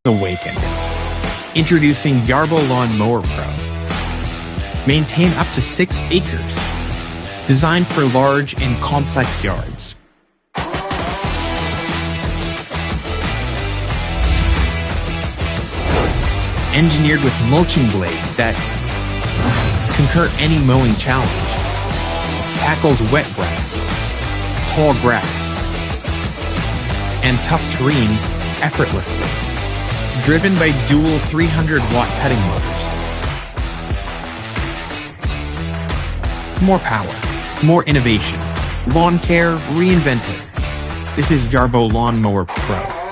awakened. Introducing Yarbo Lawn Mower Pro. Maintain up to 6 acres. Designed for large and complex yards. Engineered with mulching blades that conquer any mowing challenge. Tackles wet grass, tall grass, and tough terrain effortlessly. Driven by dual 300-watt cutting motors. More power, more innovation. Lawn care reinvented. This is Yarbo Lawn Mower Pro.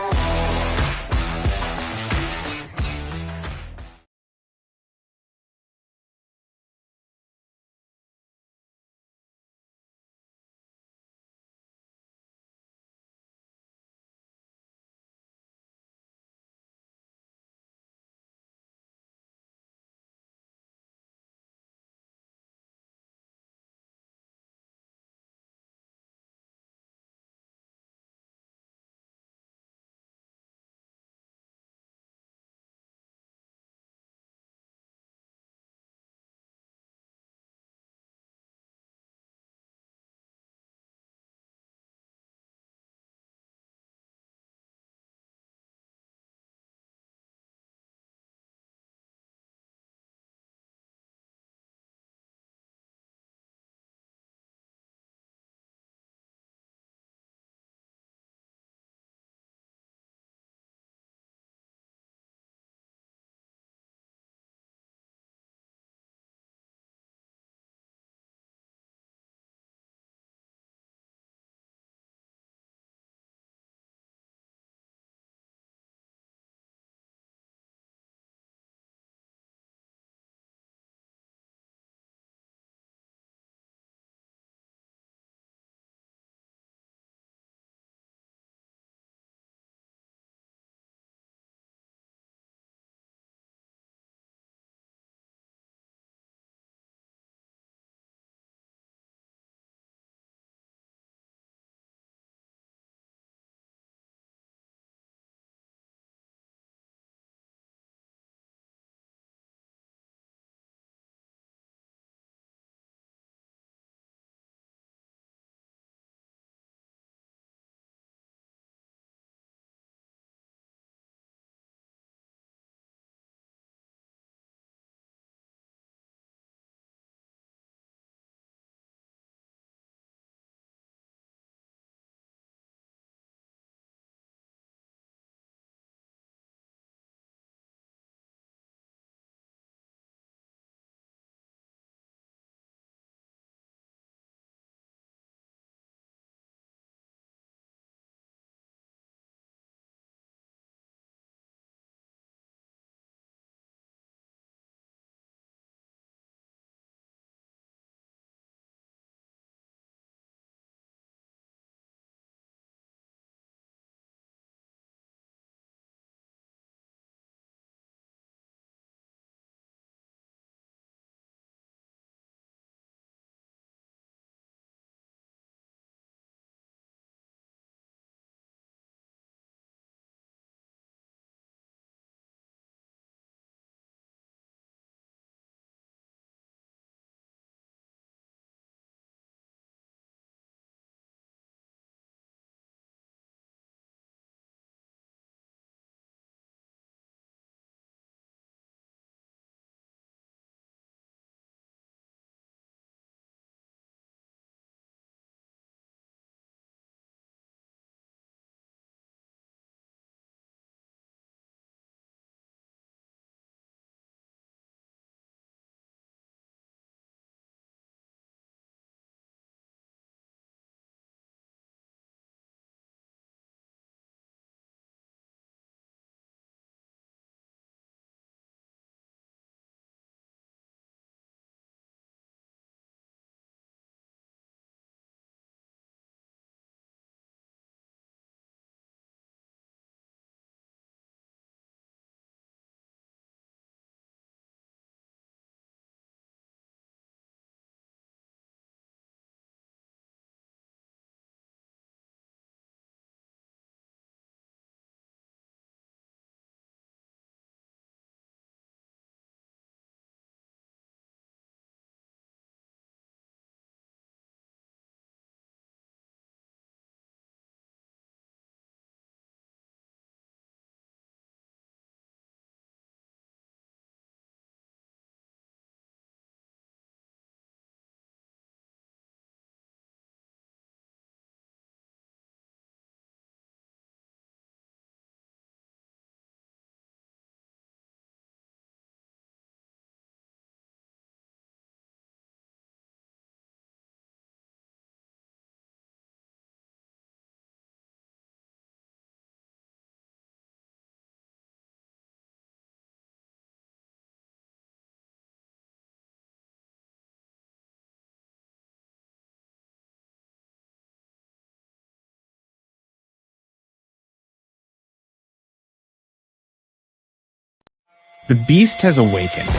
The beast has awakened.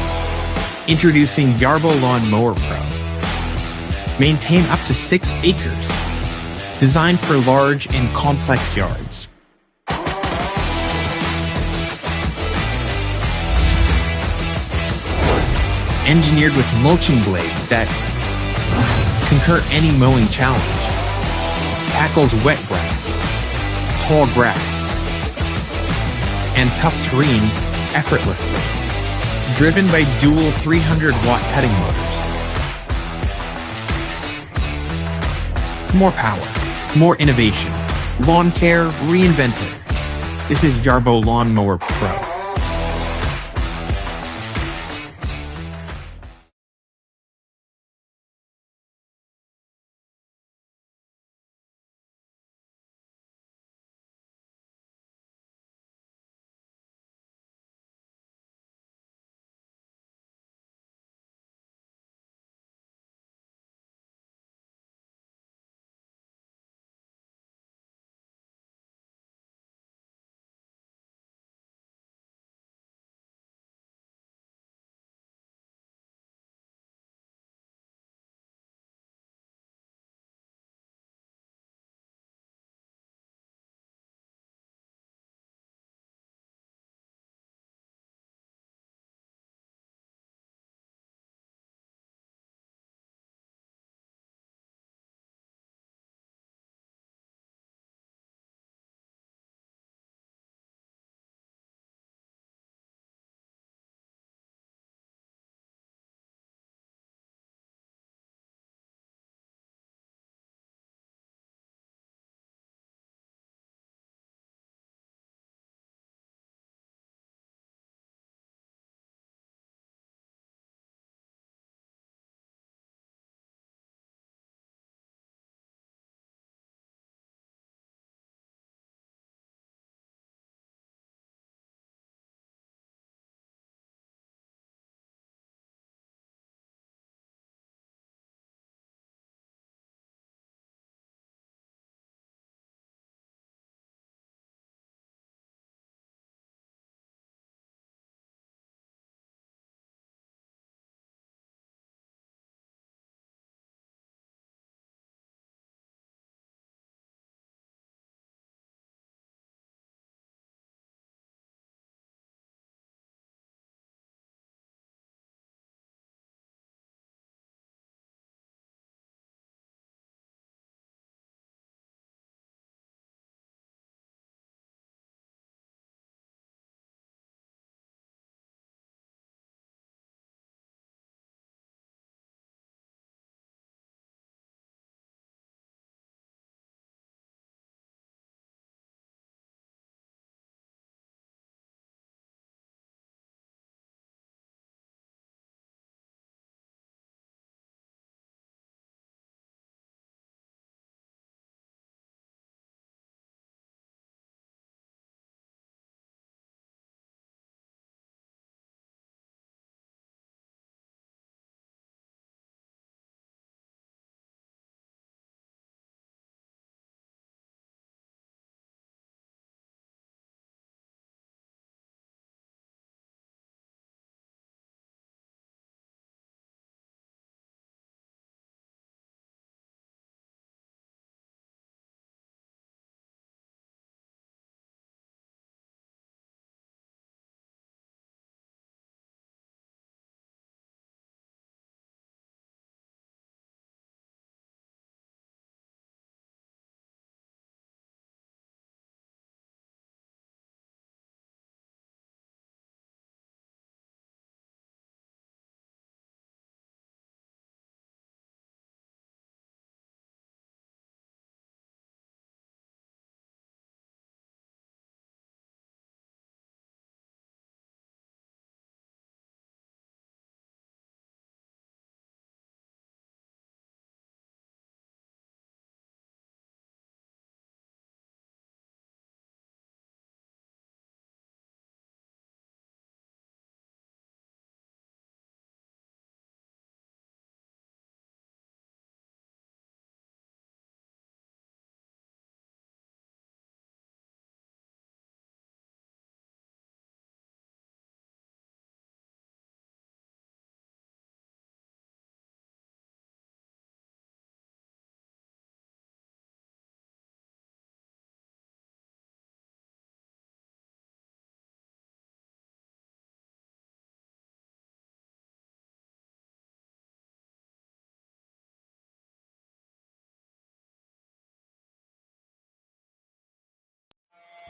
Introducing Yarbo Lawn Mower Pro. Maintain up to 6 acres. Designed for large and complex yards. Engineered with mulching blades that conquer any mowing challenge. Tackles wet grass, tall grass, and tough terrain effortlessly. Driven by dual 300-watt cutting motors. More power, more innovation. Lawn care reinvented. This is Yarbo Lawn Mower Pro.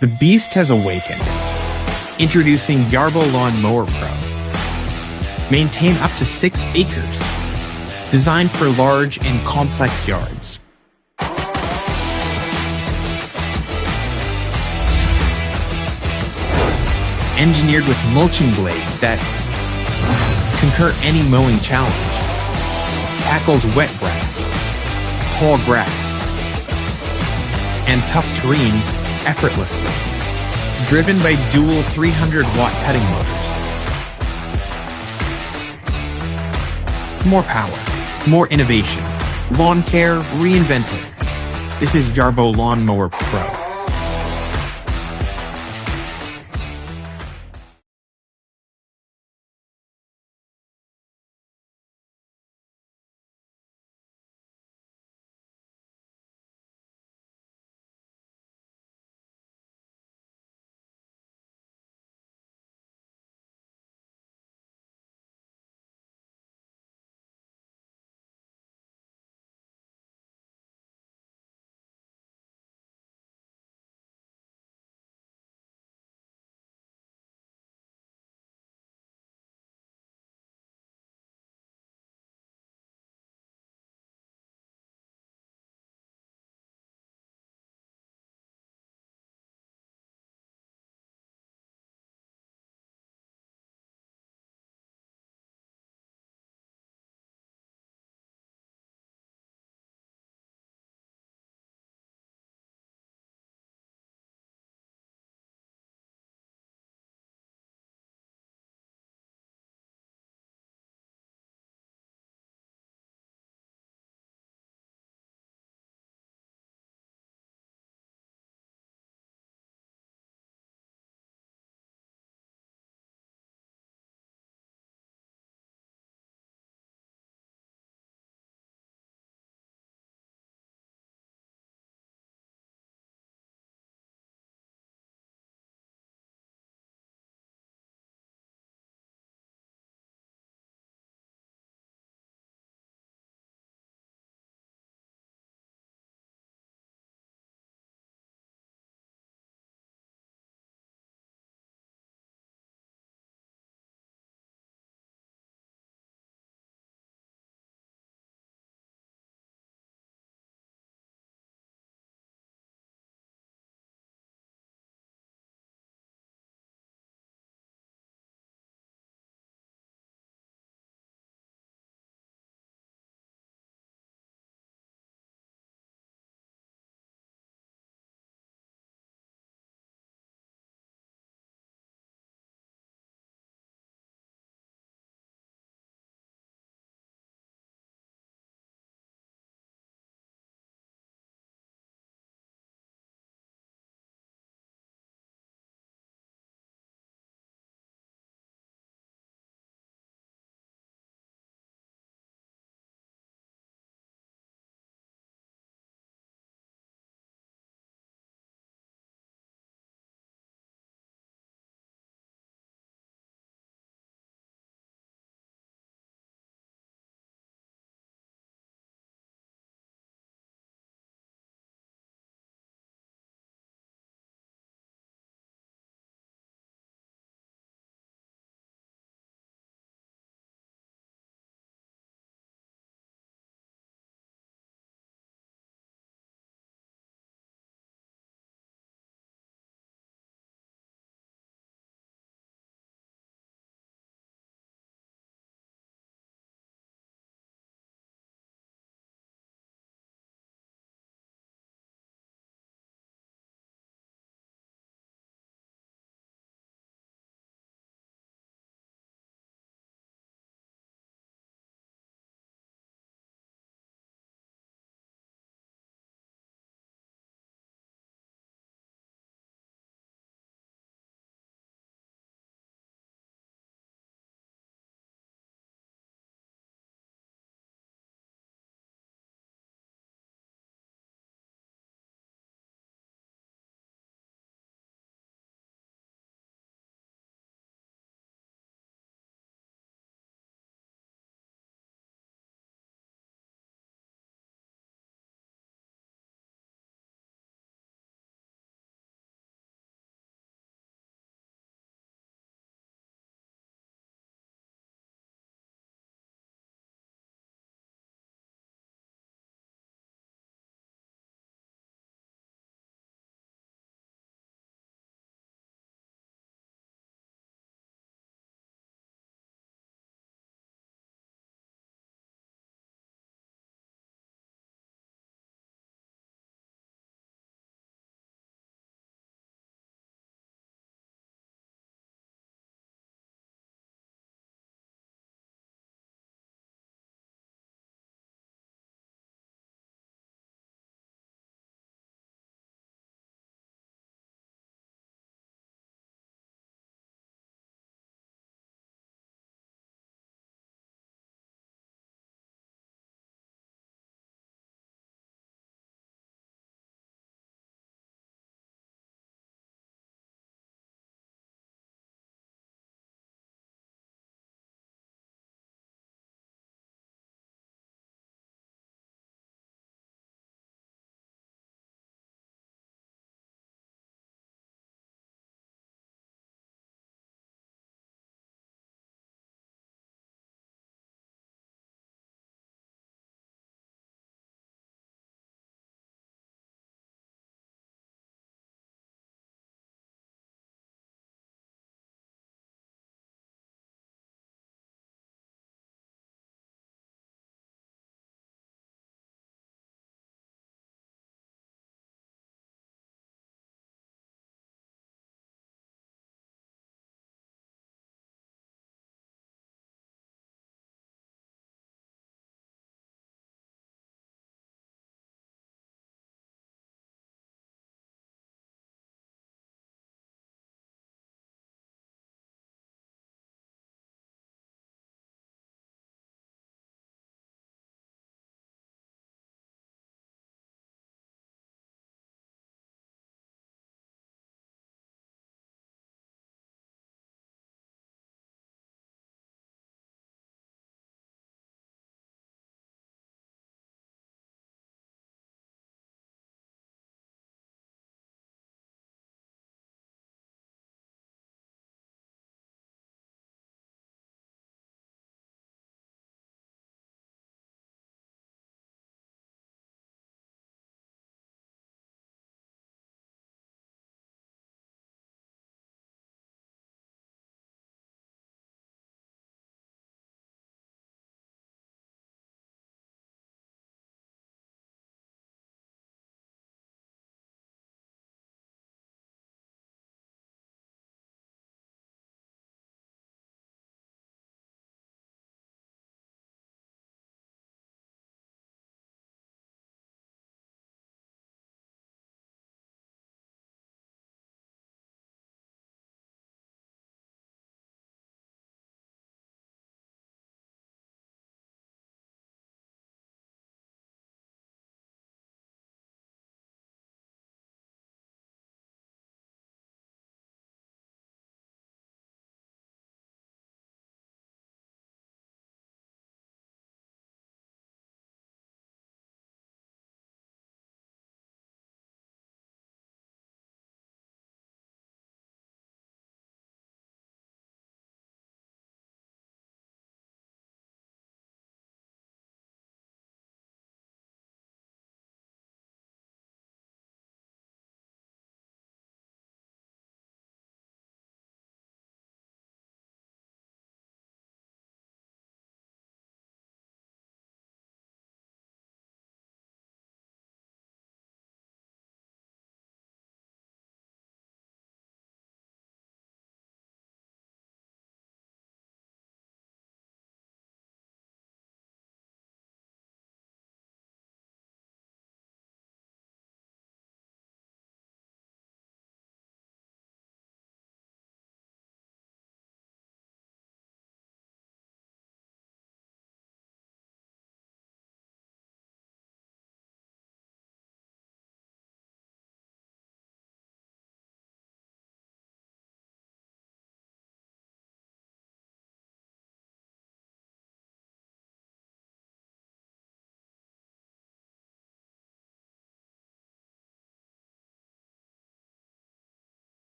The beast has awakened. Introducing Yarbo Lawn Mower Pro. Maintain up to 6 acres. Designed for large and complex yards. Engineered with mulching blades that conquer any mowing challenge. Tackles wet grass, tall grass, and tough terrain effortlessly. Driven by dual 300-watt cutting motors. More power, more innovation. Lawn care reinvented. This is Yarbo Lawn Mower Pro.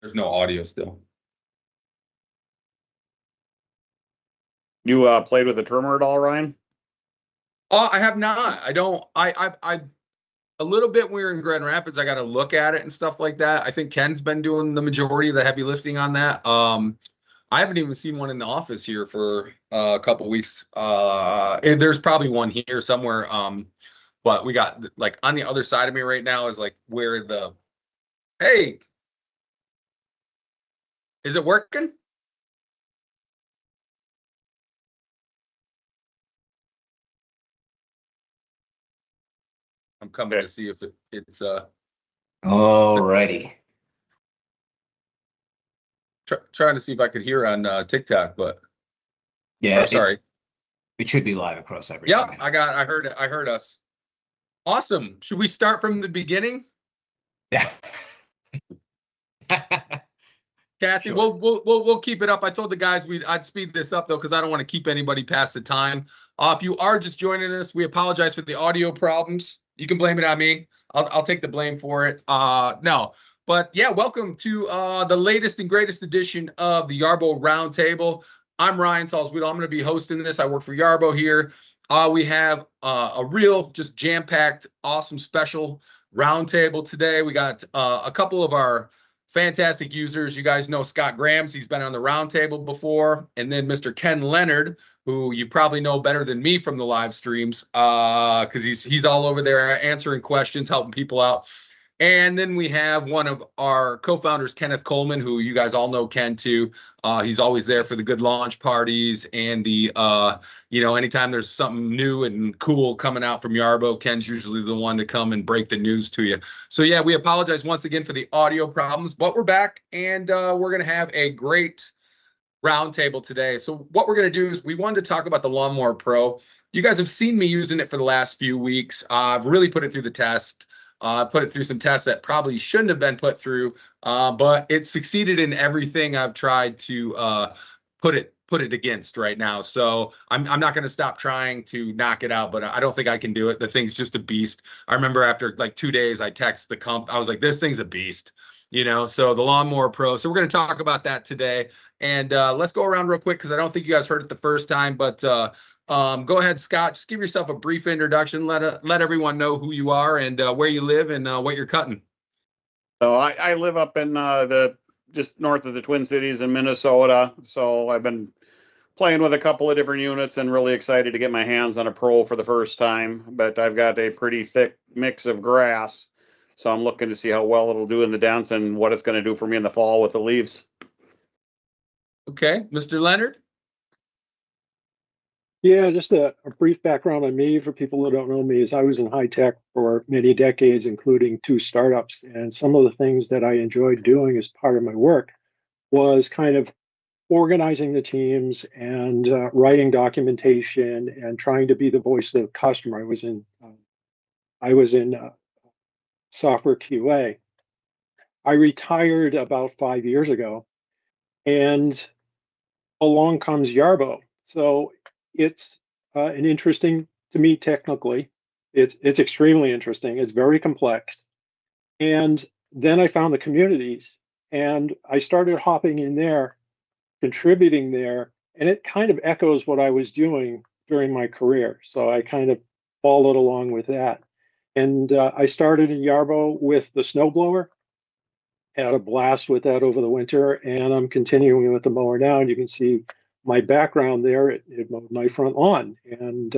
There's no audio still. You played with the trimmer at all, Ryan? Oh, I have not. I don't. I a little bit when we were in Grand Rapids. I got to look at it and stuff like that. I think Ken's been doing the majority of the heavy lifting on that. I haven't even seen one in the office here for a couple weeks. And there's probably one here somewhere. But we got like on the other side of me right now is like where the hey, is it working? I'm coming to see if it's Alrighty. trying to see if I could hear on TikTok, but Yeah, sorry. It should be live across everything. Yep, I heard it. I heard us. Awesome. Should we start from the beginning? Yeah. Kathy, Sure. we'll keep it up. I told the guys I'd speed this up though because I don't want to keep anybody past the time. If you are just joining us, we apologize for the audio problems. You can blame it on me. I'll take the blame for it. No, but yeah, welcome to the latest and greatest edition of the Yarbo Roundtable. I'm Ryan Salzweedl. I'm going to be hosting this. I work for Yarbo here. We have a real just jam-packed, awesome special roundtable today. We got a couple of our fantastic users. You guys know Scott Grams. He's been on the roundtable before. And then Mr. Ken Leonard, who you probably know better than me from the live streams because he's all over there answering questions, helping people out. And then we have one of our co-founders, Kenneth Coleman, who you guys all know Ken too. He's always there for the good launch parties and the, anytime there's something new and cool coming out from Yarbo, Ken's usually the one to come and break the news to you. So yeah, we apologize once again for the audio problems, but we're back and we're going to have a great roundtable today. So what we're going to do is we wanted to talk about the Lawn Mower Pro. You guys have seen me using it for the last few weeks. I've really put it through the test. Put it through some tests that probably shouldn't have been put through, but it succeeded in everything I've tried to put it against right now. So I'm not going to stop trying to knock it out, but I don't think I can do it. The thing's just a beast. I remember after like 2 days, I texted the comp. I was like, this thing's a beast, So the Lawn Mower Pro. So we're going to talk about that today. And let's go around real quick because I don't think you guys heard it the first time, but go ahead, Scott. Just give yourself a brief introduction. Let everyone know who you are and where you live and what you're cutting. So I live up in just north of the Twin Cities in Minnesota. So I've been playing with a couple of different units and really excited to get my hands on a Pro for the first time. But I've got a pretty thick mix of grass, so I'm looking to see how well it'll do in the dents and what it's going to do for me in the fall with the leaves. Okay, Mr. Leonard. Yeah, just a brief background on me for people who don't know me is I was in high tech for many decades, including 2 startups. And some of the things that I enjoyed doing as part of my work was kind of organizing the teams and writing documentation and trying to be the voice of the customer. I was in software QA. I retired about 5 years ago, and along comes Yarbo. So it's an interesting to me technically. It's extremely interesting. It's very complex. And then I found the communities and I started hopping in there, contributing there, and it kind of echoes what I was doing during my career. So I kind of followed along with that. And I started in Yarbo with the snowblower, had a blast with that over the winter, and I'm continuing with the mower now. And you can see my background there, it mowed my front lawn, and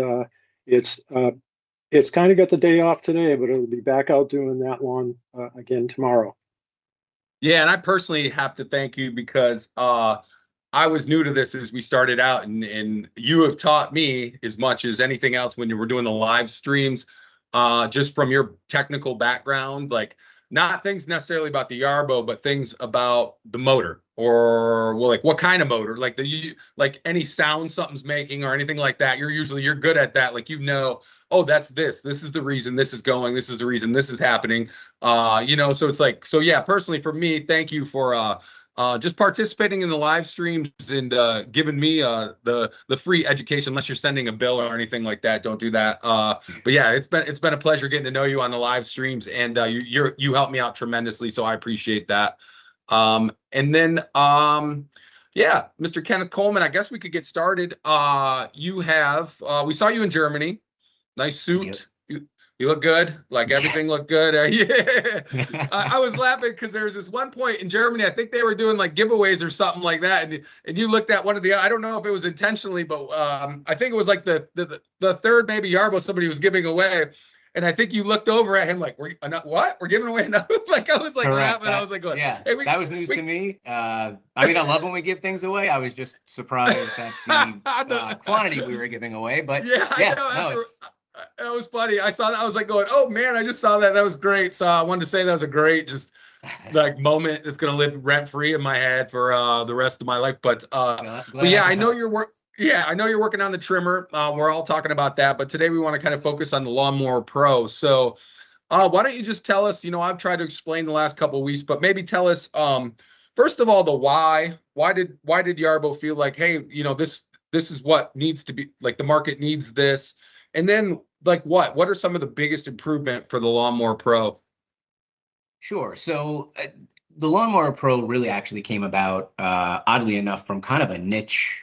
it's kind of got the day off today, but it'll be back out doing that lawn again tomorrow. Yeah, and I personally have to thank you because I was new to this as we started out, and you have taught me as much as anything else when you were doing the live streams, just from your technical background, like not things necessarily about the Yarbo, but things about the motor or well, like what kind of motor, like like any sound something's making or anything like that. You're good at that. Like, oh, that's this is the reason this is going. This is the reason this is happening. So it's like, so yeah, personally for me, thank you for just participating in the live streams and giving me the free education. Unless you're sending a bill or anything like that, don't do that. But yeah, it's been a pleasure getting to know you on the live streams, and you helped me out tremendously, so I appreciate that. And then, yeah, Mr. Kenneth Coleman, I guess we could get started. You have, we saw you in Germany. Nice suit. You look good. Like everything looked good. Yeah. I was laughing because there was this one point in Germany, I think they were doing like giveaways or something like that. And you looked at one of the, I don't know if it was intentionally, but I think it was like the third maybe Yarbo somebody was giving away. And I think you looked over at him like, what? We're giving away another? Like, I was like laughing. I was like, going, yeah, hey, that was news to me. I mean, I love when we give things away. I was just surprised at the quantity we were giving away. But yeah, I know. That was funny. I saw that. I was like going, oh man, I just saw that. That was great. So I wanted to say that was a great just like moment that's going to live rent free in my head for the rest of my life. But yeah, I know I know you're working on the trimmer. We're all talking about that, but today we want to kind of focus on the Lawnmower Pro. So why don't you just tell us, I've tried to explain the last couple of weeks, but maybe tell us, first of all, the why. Why did Yarbo feel like, hey, this is what needs to be, like the market needs this? And then like what are some of the biggest improvement for the Lawnmower Pro? Sure. So the Lawnmower Pro really actually came about, oddly enough, from kind of a niche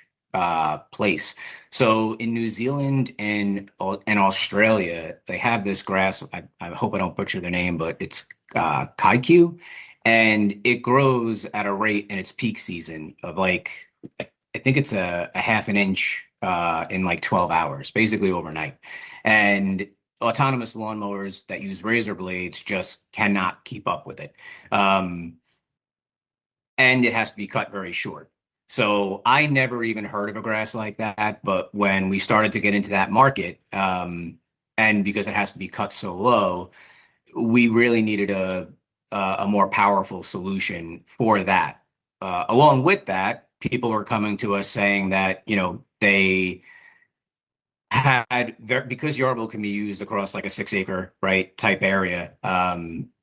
place. So in New Zealand and Australia, they have this grass. I hope I don't butcher the name, but it's kaiku, and it grows at a rate in its peak season of like I think it's a half an inch in like 12 hours, basically overnight. And autonomous lawnmowers that use razor blades just cannot keep up with it. And it has to be cut very short. So I never even heard of a grass like that. But when we started to get into that market, and because it has to be cut so low, we really needed a more powerful solution for that. Along with that, people were coming to us saying that, they because Yarbo can be used across like a 6 acre, right, type area.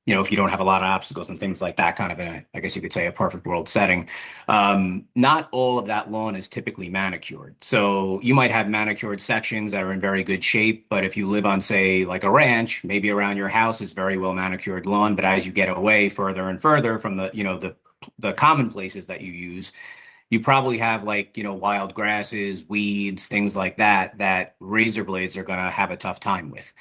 If you don't have a lot of obstacles and things like that, kind of in I guess you could say a perfect world setting. Not all of that lawn is typically manicured. So you might have manicured sections that are in very good shape, but if you live on, say, like a ranch, maybe around your house is very well manicured lawn, but as you get away further and further from the common places that you use, you probably have like, wild grasses, weeds, things like that razor blades are going to have a tough time with.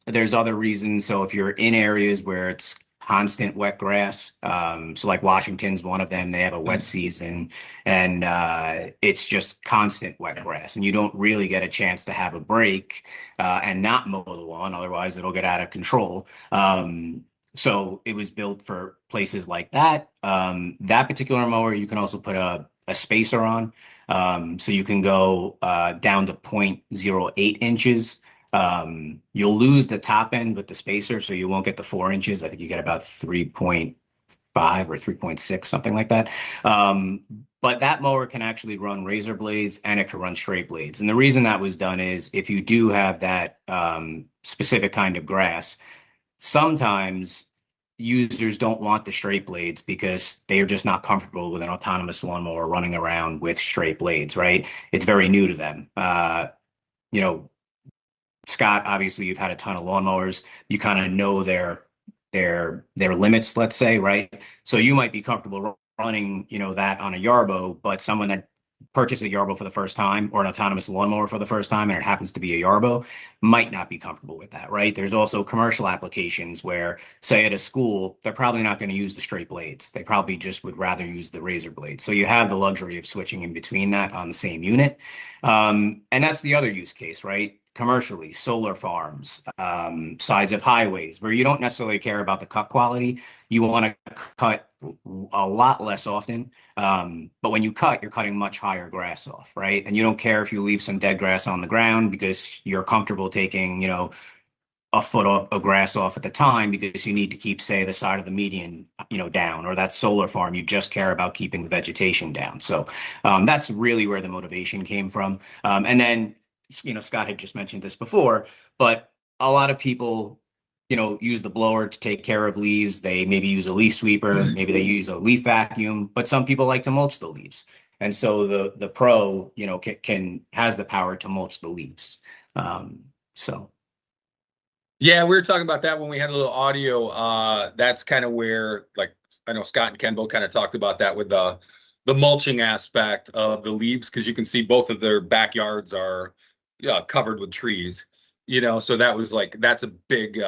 There's other reasons. So if you're in areas where it's constant wet grass, so like Washington's one of them, they have a wet season and it's just constant wet grass and you don't really get a chance to have a break and not mow the lawn. Otherwise it'll get out of control. So it was built for places like that. That particular mower, you can also put a spacer on. So you can go down to 0.08 inches. You'll lose the top end with the spacer, so you won't get the 4 inches. I think you get about 3.5 or 3.6, something like that. But that mower can actually run razor blades and it can run straight blades. And the reason that was done is if you do have that specific kind of grass, sometimes users don't want the straight blades because they are just not comfortable with an autonomous lawnmower running around with straight blades, right? It's very new to them. Scott, obviously you've had a ton of lawnmowers. You kind of know their limits, let's say, right? So you might be comfortable running, that on a Yarbo, but someone that purchase a Yarbo for the first time or an autonomous lawnmower for the first time and it happens to be a Yarbo might not be comfortable with that, right? There's also commercial applications where, say at a school, they're probably not going to use the straight blades. They probably just would rather use the razor blades. So you have the luxury of switching in between that on the same unit. And that's the other use case, right? Commercially, solar farms, sides of highways, where you don't necessarily care about the cut quality. You want to cut a lot less often. But when you cut, you're cutting much higher grass off, right? And you don't care if you leave some dead grass on the ground because you're comfortable taking, a foot of grass off at the time because you need to keep, say, the side of the median, down, or that solar farm, you just care about keeping the vegetation down. So that's really where the motivation came from. And then Scott had just mentioned this before, but a lot of people, use the blower to take care of leaves. They maybe use a leaf sweeper, maybe they use a leaf vacuum, but some people like to mulch the leaves. And so the Pro, has the power to mulch the leaves. Yeah, we were talking about that when we had a little audio. That's kind of where, like, I know Scott and Ken both kind of talked about that with the mulching aspect of the leaves, because you can see both of their backyards are covered with trees. So that was like, that's a big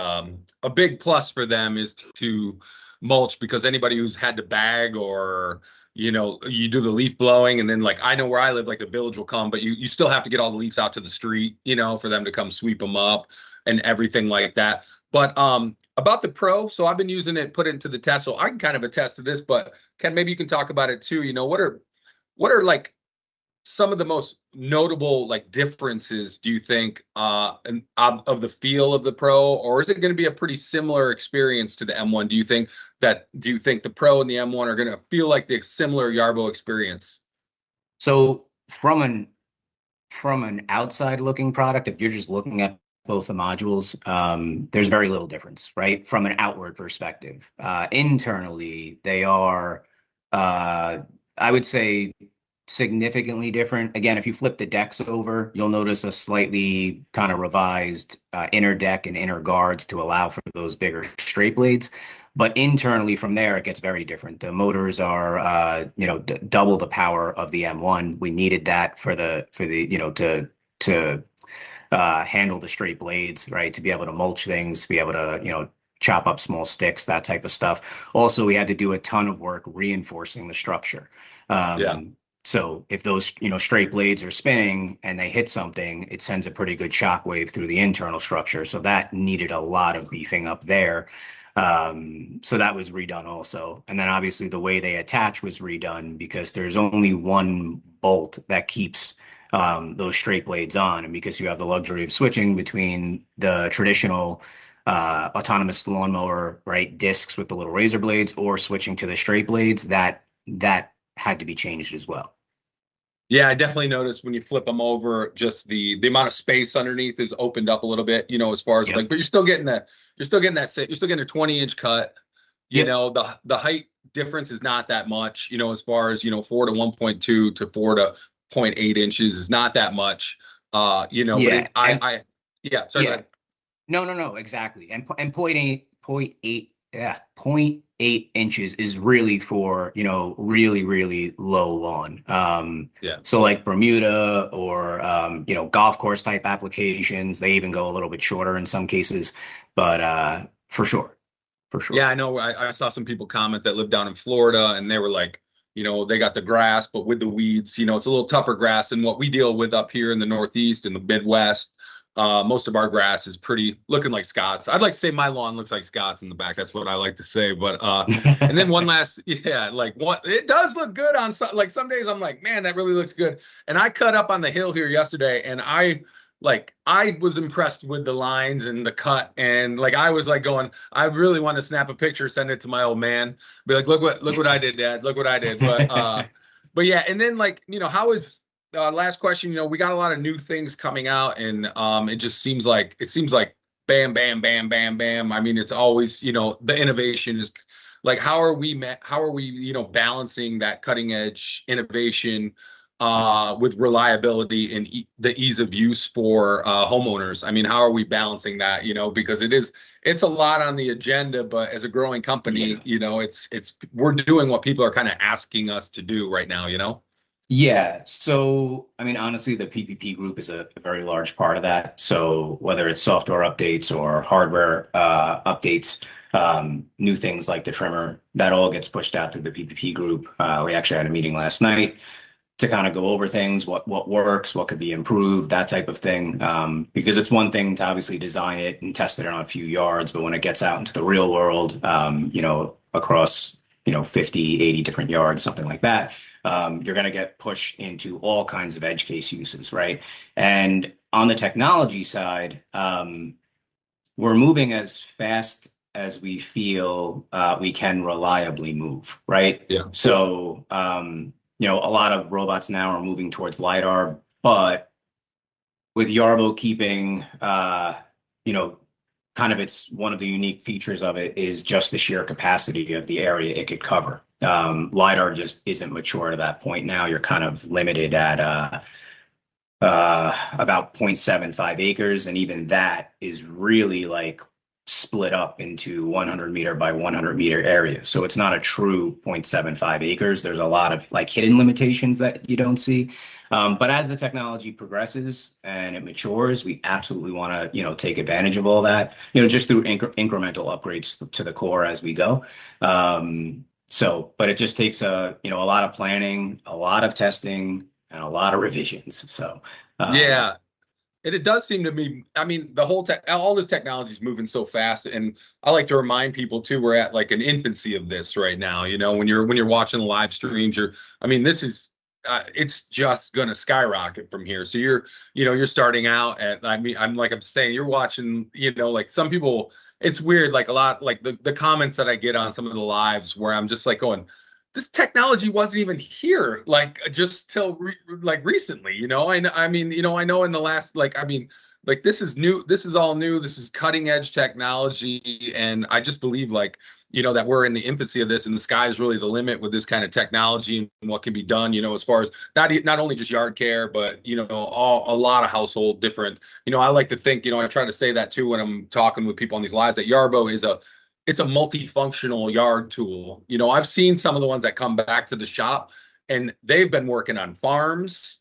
plus for them, is to mulch, because anybody who's had to bag, or you do the leaf blowing, and then like, I know where I live, like the village will come, but you still have to get all the leaves out to the street, for them to come sweep them up and everything like that. But about the Pro, so I've been using it, put it into the test, so I can kind of attest to this. But Ken, maybe you can talk about it too. What are like some of the most notable like differences, do you think, of the feel of the Pro, or is it going to be a pretty similar experience to the M1? Do you think the Pro and the M1 are going to feel like the similar Yarbo experience? So from an outside looking product, if you're just looking at both the modules, there's very little difference, right? From an outward perspective. Internally, they are, I would say, significantly different. Again, if you flip the decks over, you'll notice a slightly kind of revised inner deck and inner guards to allow for those bigger straight blades. But internally from there, it gets very different. The motors are, double the power of the M1. We needed that for the to handle the straight blades, right? To be able to mulch things, to be able to, chop up small sticks, that type of stuff. Also, we had to do a ton of work reinforcing the structure. So if those, straight blades are spinning and they hit something, it sends a pretty good shock wave through the internal structure. So that needed a lot of beefing up there. So that was redone also. And then obviously the way they attach was redone, because there's only one bolt that keeps those straight blades on. And because you have the luxury of switching between the traditional autonomous lawnmower, right, discs with the little razor blades, or switching to the straight blades, that had to be changed as well. Yeah, I definitely noticed when you flip them over, just the amount of space underneath is opened up a little bit, as far as like, but you're still getting a 20-inch cut. The height difference is not that much, as far as, 4 to 1.2 to 4 to 0.8 inches is not that much. But sorry. Yeah. No, exactly. And 0.8 inches is really for, really, really low lawn. So like Bermuda or, golf course type applications, they even go a little bit shorter in some cases, but for sure. Yeah, I know. I saw some people comment that live down in Florida, and they were like, they got the grass, but with the weeds, it's a little tougher grass than what we deal with up here in the Northeast and the Midwest. Most of our grass is pretty looking like Scott's. I'd like to say my lawn looks like Scott's in the back. That's what I like to say. But and then one last, it does look good on some days. I'm like, man, that really looks good. And I cut up on the hill here yesterday, and I was impressed with the lines and the cut, and like I was like going, I really want to snap a picture, send it to my old man, be like, look what I did, Dad, look what I did. But yeah, and then how is last question, we got a lot of new things coming out, and it seems like bam, bam, bam, bam, bam. I mean, it's always, the innovation is like, how are we balancing that cutting edge innovation with reliability and the ease of use for homeowners? I mean, how are we balancing that? Because it's a lot on the agenda, but as a growing company, we're doing what people are kind of asking us to do right now. Yeah. So, I mean, honestly, the PPP group is a very large part of that. So whether it's software updates or hardware updates, new things like the trimmer, that all gets pushed out through the PPP group. We actually had a meeting last night to kind of go over things, what works, what could be improved, that type of thing. Because it's one thing to obviously design it and test it on a few yards, but when it gets out into the real world, across 50, 80 different yards, something like that, you're going to get pushed into all kinds of edge case uses, right? And on the technology side, we're moving as fast as we feel we can reliably move, right? Yeah. So, a lot of robots now are moving towards LiDAR, but with Yarbo keeping, kind of it's one of the unique features of it is just the sheer capacity of the area it could cover. LiDAR just isn't mature to that point now. You're kind of limited at about 0.75 acres. And even that is really like split up into 100 meter by 100 meter areas. So it's not a true 0.75 acres. There's a lot of like hidden limitations that you don't see. But as the technology progresses and it matures, we absolutely want to, take advantage of all that, just through incremental upgrades to the core as we go. But it just takes a lot of planning, a lot of testing, and a lot of revisions. So, Yeah. And it does seem to me, I mean, all this technology is moving so fast. And I like to remind people too, we're at like an infancy of this right now. When you're watching the live streams, this is, it's just going to skyrocket from here. So you're starting out at, I'm saying, you're watching, like some people, it's weird, like a lot, like the comments that I get on some of the lives where I'm just like going, this technology wasn't even here, like just till recently, I know in the last, this is new, this is all new, this is cutting edge technology. And I just believe that we're in the infancy of this, and the sky is really the limit with this kind of technology and what can be done, as far as not only just yard care, but, a lot of household different, I like to think, I try to say that too when I'm talking with people on these lives, that Yarbo is it's a multifunctional yard tool. I've seen some of the ones that come back to the shop and they've been working on farms.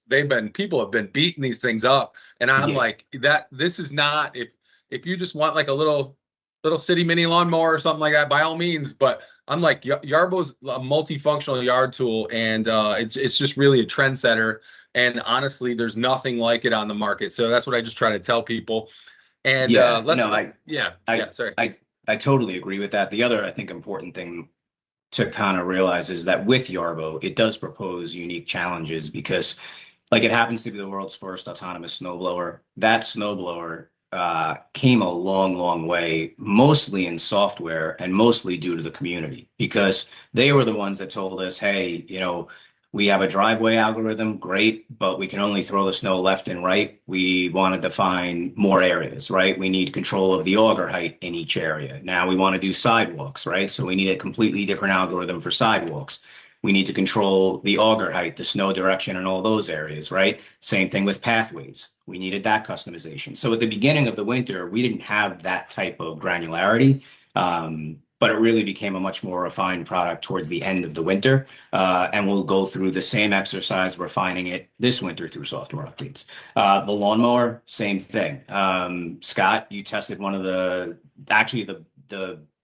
People have been beating these things up. And I'm like, this is not, if you just want like a little city mini lawnmower or something like that, by all means. But I'm like, Yarbo's a multifunctional yard tool, and it's just really a trendsetter. And honestly, there's nothing like it on the market. So that's what I just try to tell people. And sorry. I totally agree with that. The other, I think, important thing to kind of realize is that with Yarbo, it does propose unique challenges because, like, it happens to be the world's first autonomous snowblower. That snowblower came a long, long way, mostly in software and mostly due to the community, because they were the ones that told us, hey, we have a driveway algorithm, great, but we can only throw the snow left and right. We want to define more areas, right? We need control of the auger height in each area. Now we want to do sidewalks, right? So we need a completely different algorithm for sidewalks. We need to control the auger height, the snow direction, and all those areas, right? Same thing with pathways. We needed that customization. So at the beginning of the winter, we didn't have that type of granularity. But it really became a much more refined product towards the end of the winter. And we'll go through the same exercise, refining it this winter through software updates. The lawnmower, same thing. Scott, you tested one of the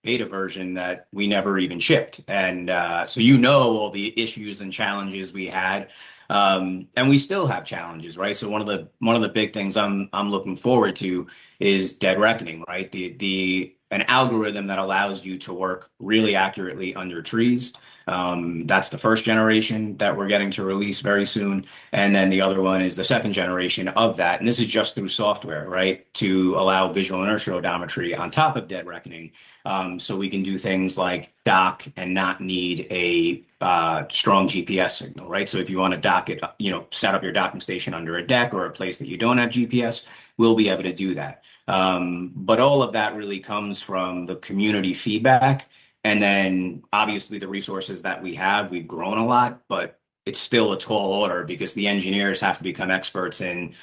beta version that we never even shipped. And so all the issues and challenges we had. And we still have challenges, right? So one of the big things I'm looking forward to is Dead Reckoning, right? An algorithm that allows you to work really accurately under trees. That's the first generation that we're getting to release very soon. And then the other one is the second generation of that. And this is just through software, right? To allow visual inertial odometry on top of Dead Reckoning. So we can do things like dock and not need a strong GPS signal, right? So if you want to dock it, set up your docking station under a deck or a place that you don't have GPS, we'll be able to do that. But all of that really comes from the community feedback. And then obviously the resources that we've grown a lot, but it's still a tall order because the engineers have to become experts in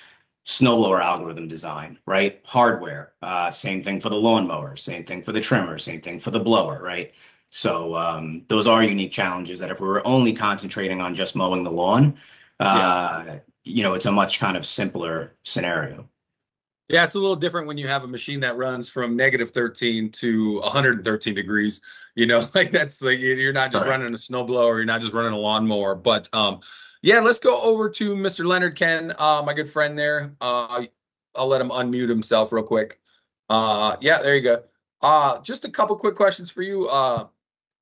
snowblower algorithm design, right? Hardware, same thing for the lawnmower, same thing for the trimmer, same thing for the blower, right? So those are unique challenges that if we were only concentrating on just mowing the lawn, it's a much kind of simpler scenario. Yeah, it's a little different when you have a machine that runs from -13 to 113 degrees. That's like you're not just running a snowblower, you're not just running a lawnmower. But let's go over to Mr. Leonard, Ken, my good friend there. I'll let him unmute himself real quick. There you go. Just a couple quick questions for you.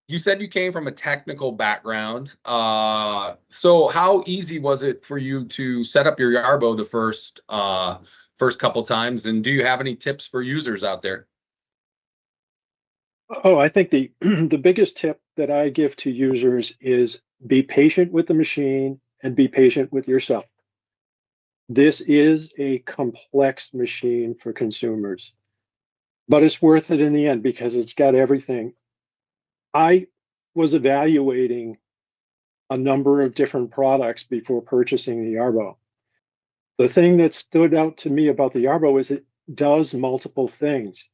You said you came from a technical background. So how easy was it for you to set up your Yarbo the first couple times, and do you have any tips for users out there? Oh, I think the the biggest tip that I give to users is be patient with the machine and be patient with yourself. This is a complex machine for consumers, but it's worth it in the end because it's got everything. I was evaluating a number of different products before purchasing the Yarbo. The thing that stood out to me about the Yarbo is it does multiple things.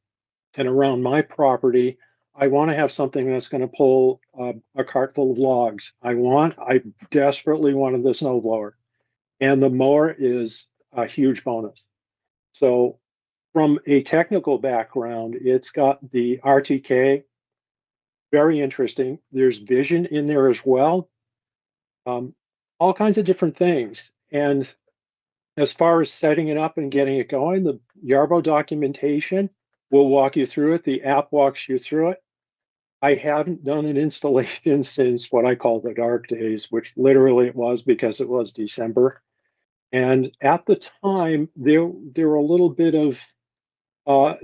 and around my property, I want to have something that's going to pull a cart full of logs. I desperately wanted the snowblower, and the mower is a huge bonus. So from a technical background, it's got the RTK, very interesting. There's vision in there as well, all kinds of different things. And as far as setting it up and getting it going, the Yarbo documentation will walk you through it. The app walks you through it. I haven't done an installation since what I call the dark days, which literally it was because it was December. And at the time, there were a little bit of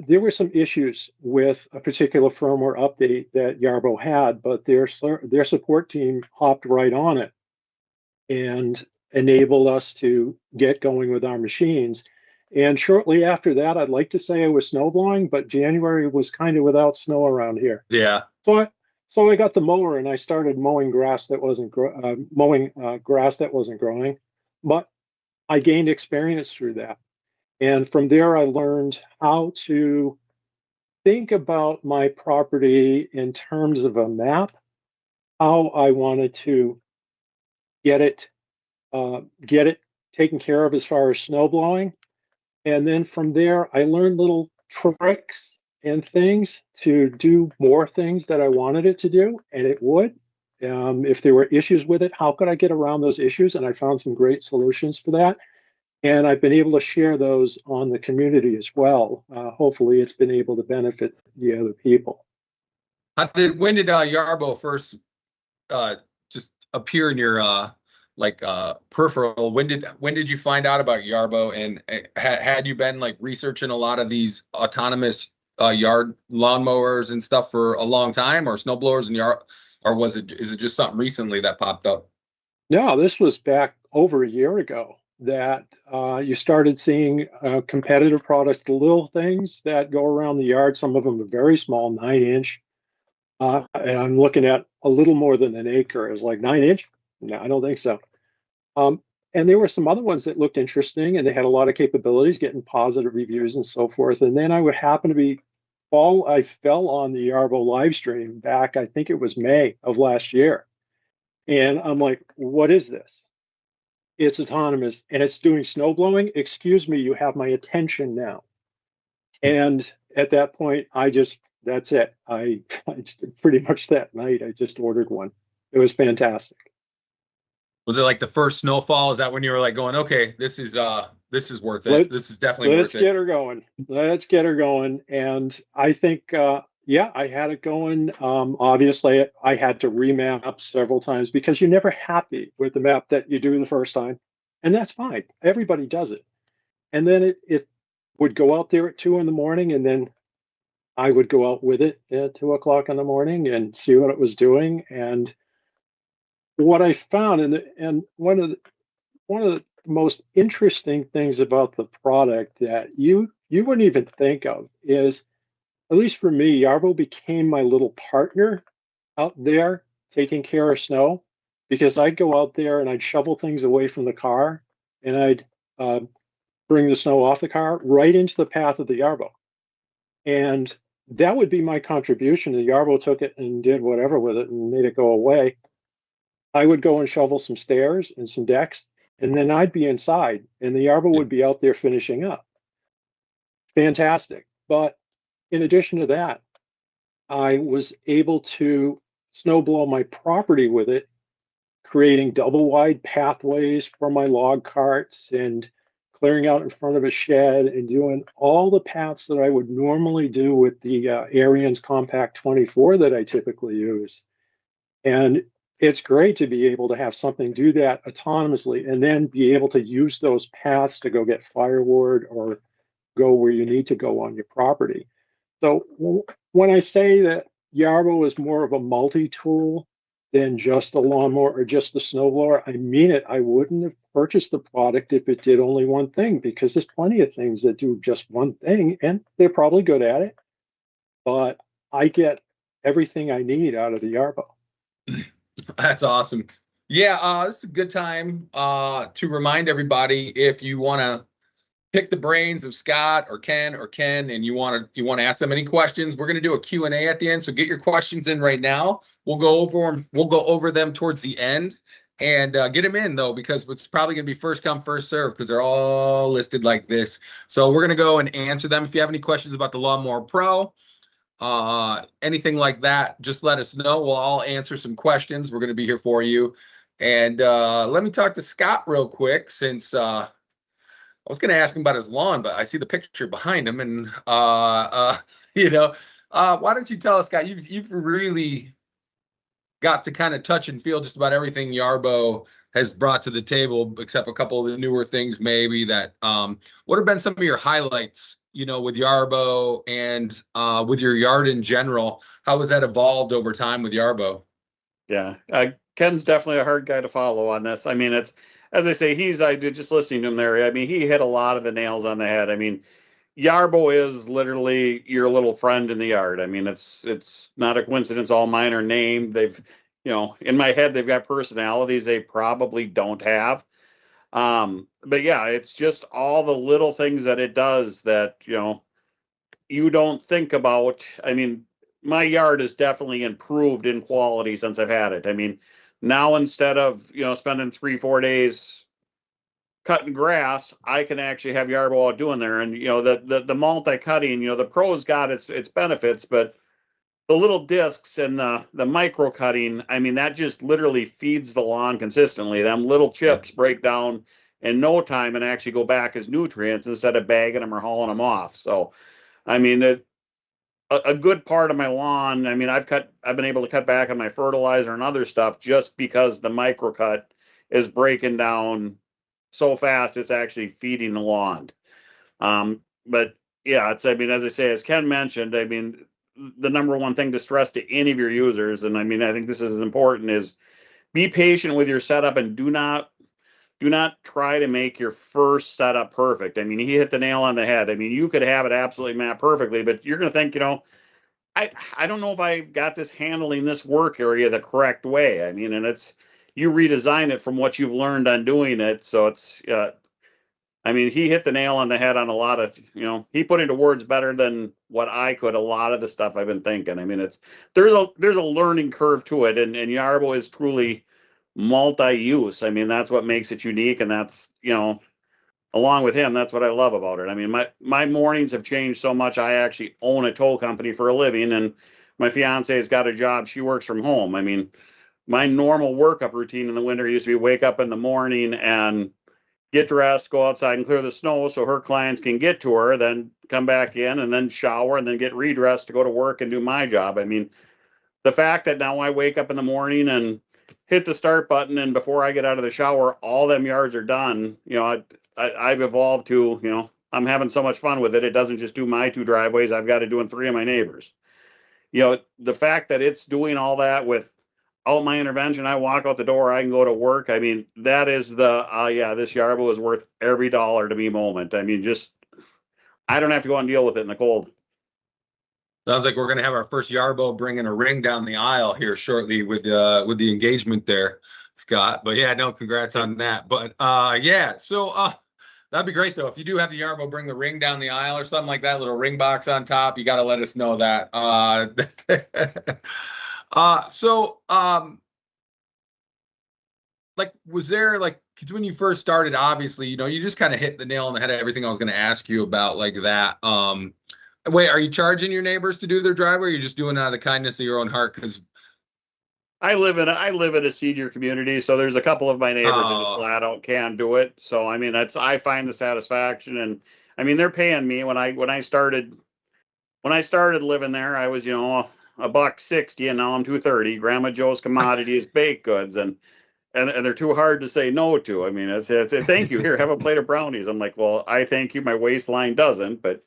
there were some issues with a particular firmware update that Yarbo had, but their support team hopped right on it and enabled us to get going with our machines. And shortly after that, I'd like to say I was snowblowing, but January was kind of without snow around here. Yeah. So I got the mower and I started mowing grass that wasn't growing. But I gained experience through that. And from there, I learned how to think about my property in terms of a map, how I wanted to get it taken care of as far as snow blowing. And then from there, I learned little tricks and things to do more things that I wanted it to do, and it would. If there were issues with it, how could I get around those issues? And I found some great solutions for that. And I've been able to share those on the community as well. Hopefully, it's been able to benefit the other people. When did Yarbo first just appear in your peripheral? When did you find out about Yarbo? And had you been like researching a lot of these autonomous yard lawnmowers and stuff for a long time, or snowblowers and yard, or is it just something recently that popped up? No, this was back over a year ago that you started seeing competitive products, the little things that go around the yard. Some of them are very small, 9-inch. And I'm looking at a little more than an acre. It was like 9-inch? No, I don't think so. And there were some other ones that looked interesting, and they had a lot of capabilities, getting positive reviews and so forth. And then I would happen to I fell on the Yarbo live stream back, I think it was May of last year. And I'm like, what is this? It's autonomous and it's doing snow blowing. Excuse me, you have my attention now. And at that point, that's it. I pretty much that night, I just ordered one. It was fantastic. Was it like the first snowfall? Is that when you were like going, okay, this is worth it. This is definitely worth it. Let's get her going. Let's get her going. And I think, I had it going. Obviously, I had to remap several times because you're never happy with the map that you do the first time. And that's fine. Everybody does it. And then it would go out there at 2 in the morning, and then I would go out with it at 2 o'clock in the morning and see what it was doing. And what I found, and one of the most interesting things about the product that you wouldn't even think of is, at least for me, Yarbo became my little partner out there taking care of snow, because I'd go out there and I'd shovel things away from the car, and I'd bring the snow off the car right into the path of the Yarbo. And that would be my contribution. The Yarbo took it and did whatever with it and made it go away. I would go and shovel some stairs and some decks, and then I'd be inside, and the Yarbo would be out there finishing up. Fantastic. But in addition to that, I was able to snow blow my property with it, creating double wide pathways for my log carts and clearing out in front of a shed and doing all the paths that I would normally do with the Ariens Compact 24 that I typically use. And it's great to be able to have something do that autonomously and then be able to use those paths to go get firewood or go where you need to go on your property. So when I say that Yarbo is more of a multi-tool than just a lawnmower or just a snowblower, I mean it. I wouldn't have purchased the product if it did only one thing, because there's plenty of things that do just one thing, and they're probably good at it. But I get everything I need out of the Yarbo. That's awesome. Yeah, this is a good time to remind everybody, if you want to pick the brains of Scott or Ken, and you want to ask them any questions, we're going to do a Q&A at the end. So get your questions in right now. We'll go over them towards the end, and get them in though, because it's probably going to be first come, first serve, because they're all listed like this. So we're going to go and answer them. If you have any questions about the Lawnmower Pro, anything like that, just let us know. We'll all answer some questions. We're going to be here for you. And let me talk to Scott real quick, since I was going to ask him about his lawn, but I see the picture behind him, and why don't you tell us, Scott? You've really got to kind of touch and feel just about everything Yarbo has brought to the table, except a couple of the newer things maybe that. What have been some of your highlights, with Yarbo and with your yard in general? How has that evolved over time with Yarbo? Yeah, Ken's definitely a hard guy to follow on this. I mean, it's, as I say, I did just listening to him there. I mean, he hit a lot of the nails on the head. I mean, Yarbo is literally your little friend in the yard. I mean, it's not a coincidence. All mine are named. They've, in my head, they've got personalities they probably don't have. But yeah, it's just all the little things that it does that, you don't think about. I mean, my yard has definitely improved in quality since I've had it. I mean, now instead of, spending 3-4 days cutting grass, I can actually have Yarbo out doing there. And, the multi-cutting, the Pro's got its benefits, but the little discs and the micro cutting, I mean, that just literally feeds the lawn consistently. Them little chips break down in no time and actually go back as nutrients instead of bagging them or hauling them off. So, I mean, a good part of my lawn, I mean, I've been able to cut back on my fertilizer and other stuff just because the micro cut is breaking down so fast, it's actually feeding the lawn. But yeah, I mean, as I say, as Ken mentioned, I mean, the number one thing to stress to any of your users, and I mean, I think this is important, is be patient with your setup and do not try to make your first setup perfect. I mean, he hit the nail on the head. I mean, you could have it absolutely mapped perfectly, but you're going to think, I don't know if I've got this handling this work area the correct way. I mean, and you redesign it from what you've learned on doing it. So it's, I mean, he hit the nail on the head on a lot of, he put into words better than what I could, a lot of the stuff I've been thinking. I mean, there's a learning curve to it, and Yarbo is truly multi-use. I mean, that's what makes it unique, and that's, along with him, that's what I love about it. I mean, my mornings have changed so much. I actually own a tow company for a living, and my fiance has got a job. She works from home. I mean, my normal workup routine in the winter used to be wake up in the morning and get dressed, go outside and clear the snow so her clients can get to her, then come back in and then shower and then get redressed to go to work and do my job. I mean, the fact that now I wake up in the morning and hit the start button, and before I get out of the shower, all them yards are done. I've evolved to, I'm having so much fun with it. It doesn't just do my 2 driveways. I've got it doing 3 of my neighbors. The fact that it's doing all that without my intervention, I walk out the door, I can go to work. I mean, that is this Yarbo is worth every dollar to me moment. I mean, I don't have to go and deal with it in the cold. Sounds like we're going to have our first Yarbo bringing a ring down the aisle here shortly with the engagement there, Scott. But yeah, no, congrats on that. But so that'd be great though. If you do have the Yarbo bring the ring down the aisle or something like that, little ring box on top, you got to let us know that. Was there because when you first started, obviously, you just kind of hit the nail on the head of everything I was going to ask you about like that. Wait, are you charging your neighbors to do their driveway, or are you just doing it out of the kindness of your own heart? Because I live in a senior community, so there's a couple of my neighbors that just flat out can't do it. So I mean, I find the satisfaction, and I mean, they're paying me. When I started living there, I was $1.60, and now I'm $2.30. Grandma Joe's commodity is baked goods, and they're too hard to say no to. I mean, it's thank you, here, have a plate of brownies. I'm like, well, I thank you, my waistline doesn't, but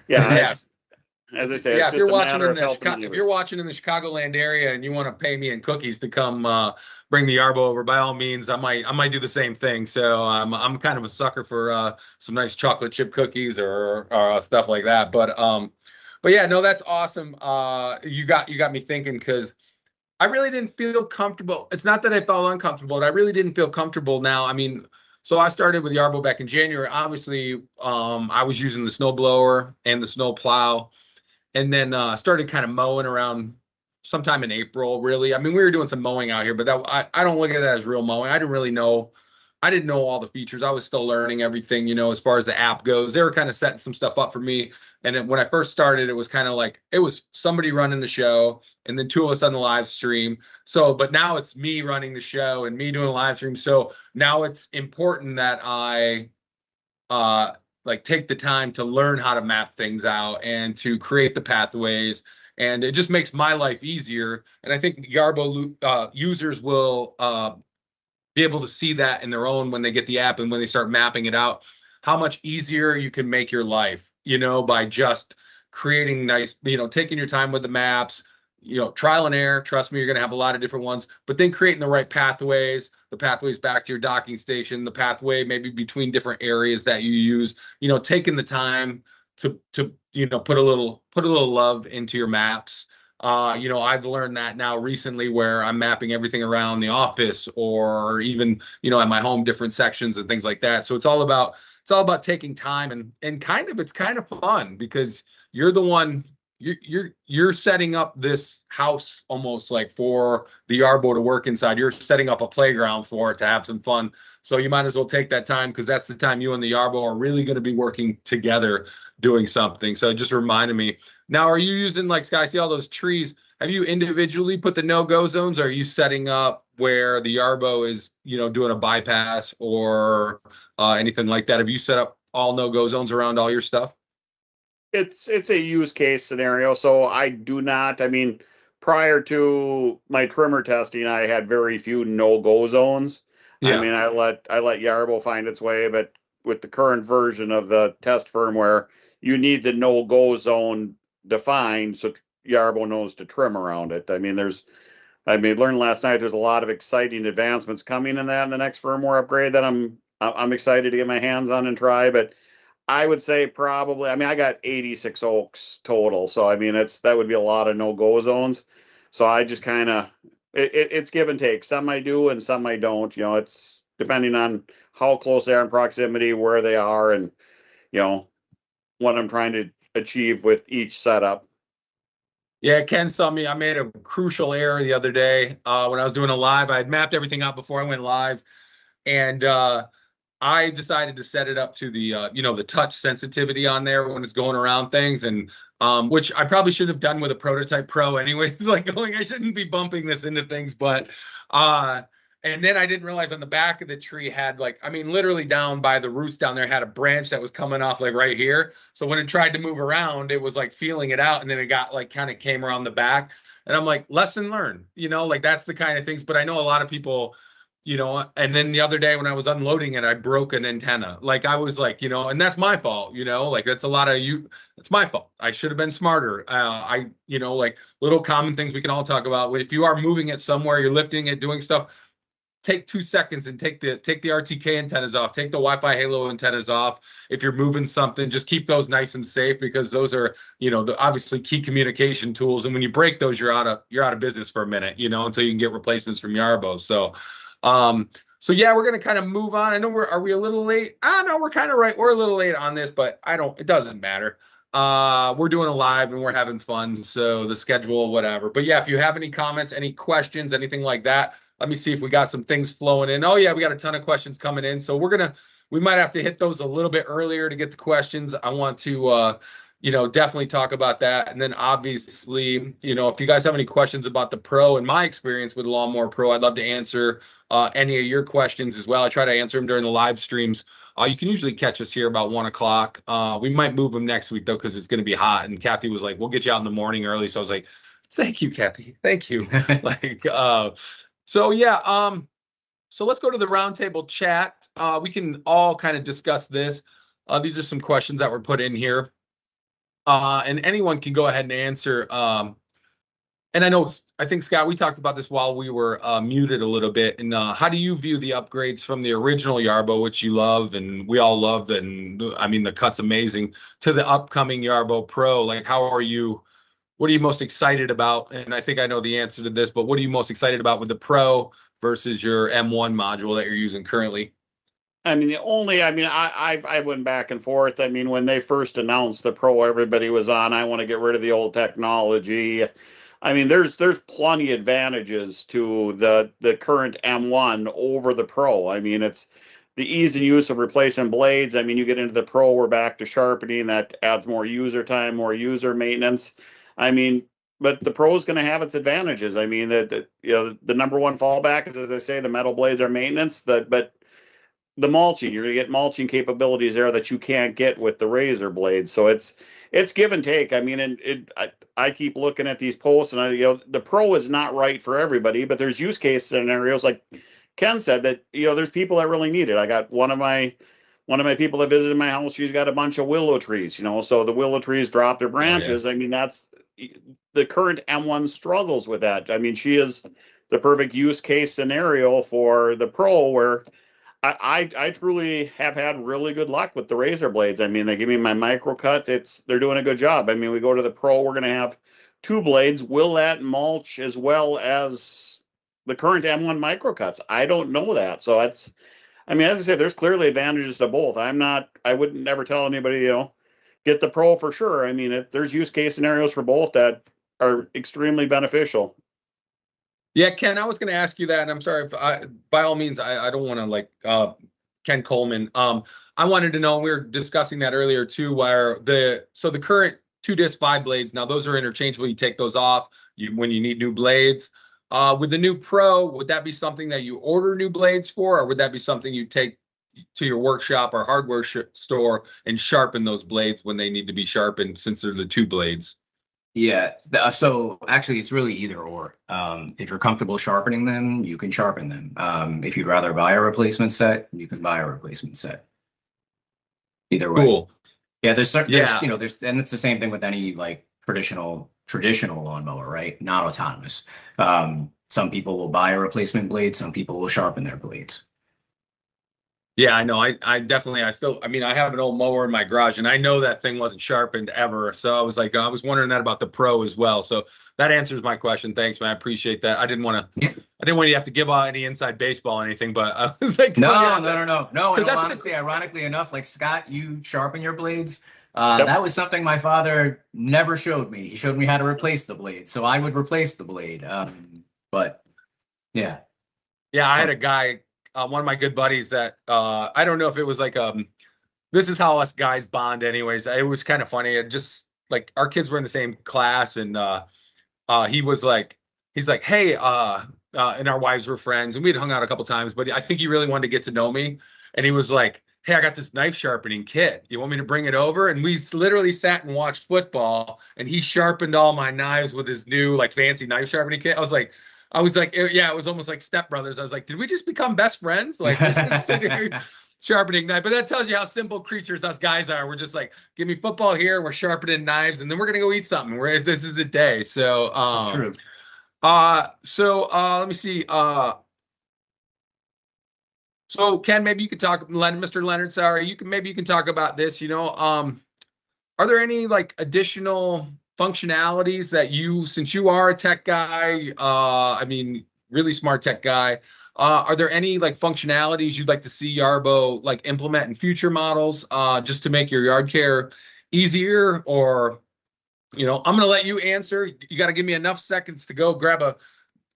yeah. As I say, if you're watching in the Chicagoland area and you want to pay me in cookies to come bring the Yarbo over, by all means, I might do the same thing. So I'm kind of a sucker for some nice chocolate chip cookies or stuff like that. But yeah, no, that's awesome. You got me thinking, because I really didn't feel comfortable. It's not that I felt uncomfortable, but I really didn't feel comfortable now. I mean, So I started with Yarbo back in January. Obviously, I was using the snow blower and the snow plow, and then started kind of mowing around sometime in April, really. I mean, we were doing some mowing out here, but I don't look at that as real mowing. I didn't know all the features. I was still learning everything, as far as the app goes. They were kind of setting some stuff up for me. And then when I first started, it was kind of like, it was somebody running the show and then two of us on the live stream. So, but now it's me running the show and me doing a live stream. So now it's important that I like take the time to learn how to map things out and to create the pathways. And it just makes my life easier. And I think Yarbo users will be able to see that in their own when they get the app and when they start mapping it out, how much easier you can make your life, by just creating nice, taking your time with the maps, trial and error. Trust me, you're going to have a lot of different ones, but then creating the right pathways, the pathways back to your docking station, the pathway maybe between different areas that you use, taking the time to put a little love into your maps. I've learned that now recently where I'm mapping everything around the office or even, at my home, different sections and things like that. So it's all about taking time and it's kind of fun because you're the one, you're setting up this house almost like for the Yarbo to work inside. You're setting up a playground for it to have some fun. So you might as well take that time because that's the time you and the Yarbo are really going to be working together doing something. So it just reminded me. Now, are you using, like, Sky, see all those trees? Have you individually put the no-go zones? Or are you setting up where the Yarbo is, doing a bypass or anything like that? Have you set up all no-go zones around all your stuff? It's a use case scenario. So I do not, prior to my trimmer testing, I had very few no-go zones. Yeah. I let Yarbo find its way, but with the current version of the test firmware, you need the no-go zone defined so Yarbo knows to trim around it. Learned last night there's a lot of exciting advancements coming in the next firmware upgrade that I'm excited to get my hands on and try. But I would say probably, I got 86 oaks total, so that would be a lot of no-go zones. So I just kind of it's give and take. Some I do and some I don't. It's depending on how close they are in proximity, where they are, and what I'm trying to achieve with each setup. Yeah, Ken saw me. I made a crucial error the other day when I was doing a live. I had mapped everything out before I went live, and I decided to set it up to the the touch sensitivity on there when it's going around things, and which I probably should have done with a Prototype Pro anyways. Like I shouldn't be bumping this into things, but and then I didn't realize on the back of the tree had literally down by the roots down there had a branch that was coming off like right here. So when it tried to move around, it was like feeling it out, and then it got kind of came around the back. And I'm like, lesson learned, that's the kind of things. But I know a lot of people, and then the other day when I was unloading it, I broke an antenna. I was and that's my fault, that's a lot of it's my fault. I should have been smarter. Little common things we can all talk about. If you are moving it somewhere, you're lifting it, doing stuff, take 2 seconds and take the RTK antennas off, take the Wi-Fi Halo antennas off. If you're moving something, just keep those nice and safe because those are, the obviously key communication tools. And when you break those, you're out of business for a minute, until you can get replacements from Yarbo. So yeah, we're going to kind of move on. I know are we a little late? No, we're kind of right. We're a little late on this, but it doesn't matter. We're doing a live and we're having fun. So the schedule, whatever. But yeah, if you have any comments, any questions, anything like that, let me see if we got some things flowing in. Oh yeah, we got a ton of questions coming in. So we might have to hit those a little bit earlier to get the questions. I want to, definitely talk about that. And then obviously, if you guys have any questions about the Pro and my experience with the Lawn Mower Pro, I'd love to answer any of your questions as well. I try to answer them during the live streams. You can usually catch us here about 1 o'clock. We might move them next week though, because it's going to be hot. And Kathy was like, we'll get you out in the morning early. So I was like, thank you, Kathy. Thank you. So yeah, so let's go to the roundtable chat. We can all kind of discuss this. These are some questions that were put in here. And anyone can go ahead and answer. And I think, Scott, we talked about this while we were muted a little bit. And how do you view the upgrades from the original Yarbo, which you love and we all love, and the cut's amazing, to the upcoming Yarbo Pro? What are you most excited about? And I think I know the answer to this, but what are you most excited about with the Pro versus your M1 module that you're using currently? I mean, I went back and forth. I mean, when they first announced the Pro, everybody was on, I want to get rid of the old technology. I mean, there's plenty advantages to the current M1 over the Pro. I mean, it's the ease and use of replacing blades. I mean, you get into the Pro, we're back to sharpening. That adds more user time, more user maintenance. I mean, but the Pro is going to have its advantages. I mean, the number one fallback is, as I say, the metal blades are maintenance. But the mulching, you're going to get mulching capabilities there that you can't get with the razor blades. So it's give and take. I mean, I keep looking at these posts, and the Pro is not right for everybody, but there's use case scenarios like Ken said that there's people that really need it. I got one of my people that visited my house. She's got a bunch of willow trees, so the willow trees drop their branches. Oh, yeah. I mean, that's the current M1 struggles with that. I mean, she is the perfect use case scenario for the Pro, where I truly have had really good luck with the razor blades. I mean, they give me my micro cut. They're doing a good job. I mean, we go to the Pro, we're going to have 2 blades. Will that mulch as well as the current M1 micro cuts? I don't know that. So I mean, as I said, there's clearly advantages to both. I wouldn't never tell anybody, get the Pro for sure. I mean, there's use case scenarios for both that are extremely beneficial. Yeah, Ken, I was going to ask you that, and I'm sorry if by all means, I don't want to Ken Coleman. I wanted to know, we were discussing that earlier too, where the current 2-disc 5 blades, now those are interchangeable. You take those off when you need new blades. With the new Pro, would that be something that you order new blades for, or would that be something you take to your workshop or hardware store and sharpen those blades when they need to be sharpened, since they're the 2 blades? Yeah, so actually it's really either or. If you're comfortable sharpening them, you can sharpen them. If you'd rather buy a replacement set, you can buy a replacement set. Either way. Cool. Yeah, there's and it's the same thing with any like traditional lawnmower, right? Not autonomous. Some people will buy a replacement blade, some people will sharpen their blades. Yeah, I know. I definitely, I have an old mower in my garage, and I know that thing wasn't sharpened ever. So I was wondering that about the Pro as well. So that answers my question. Thanks, man. I appreciate that. I didn't want you to have to give out any inside baseball or anything, but I was like, no. Because honestly, ironically enough, like Scott, you sharpen your blades. Yep. That was something my father never showed me. He showed me how to replace the blade, so I would replace the blade. But yeah. Yeah, I had a guy, one of my good buddies that I don't know if it was like this is how us guys bond anyways. It was kind of funny. It just like our kids were in the same class, and he's like, hey, and our wives were friends, and we'd hung out a couple times, but I think he really wanted to get to know me. And he was like, hey, I got this knife sharpening kit. You want me to bring it over? And we literally sat and watched football, and he sharpened all my knives with his new like fancy knife sharpening kit. I was like, yeah, it was almost like stepbrothers. I was like, did we just become best friends? Like, we're just sitting here sharpening knife. But that tells you how simple creatures us guys are. We're just like, give me football here. We're sharpening knives, and then we're gonna go eat something. This is the day. So, this is true. Let me see. So Ken, maybe you could talk, Mr. Leonard. Sorry, you can talk about this. Are there any like additional functionalities that since you are a tech guy, really smart tech guy, are there any like functionalities you'd like to see Yarbo like implement in future models, just to make your yard care easier? Or, I'm going to let you answer. You got to give me enough seconds to go grab a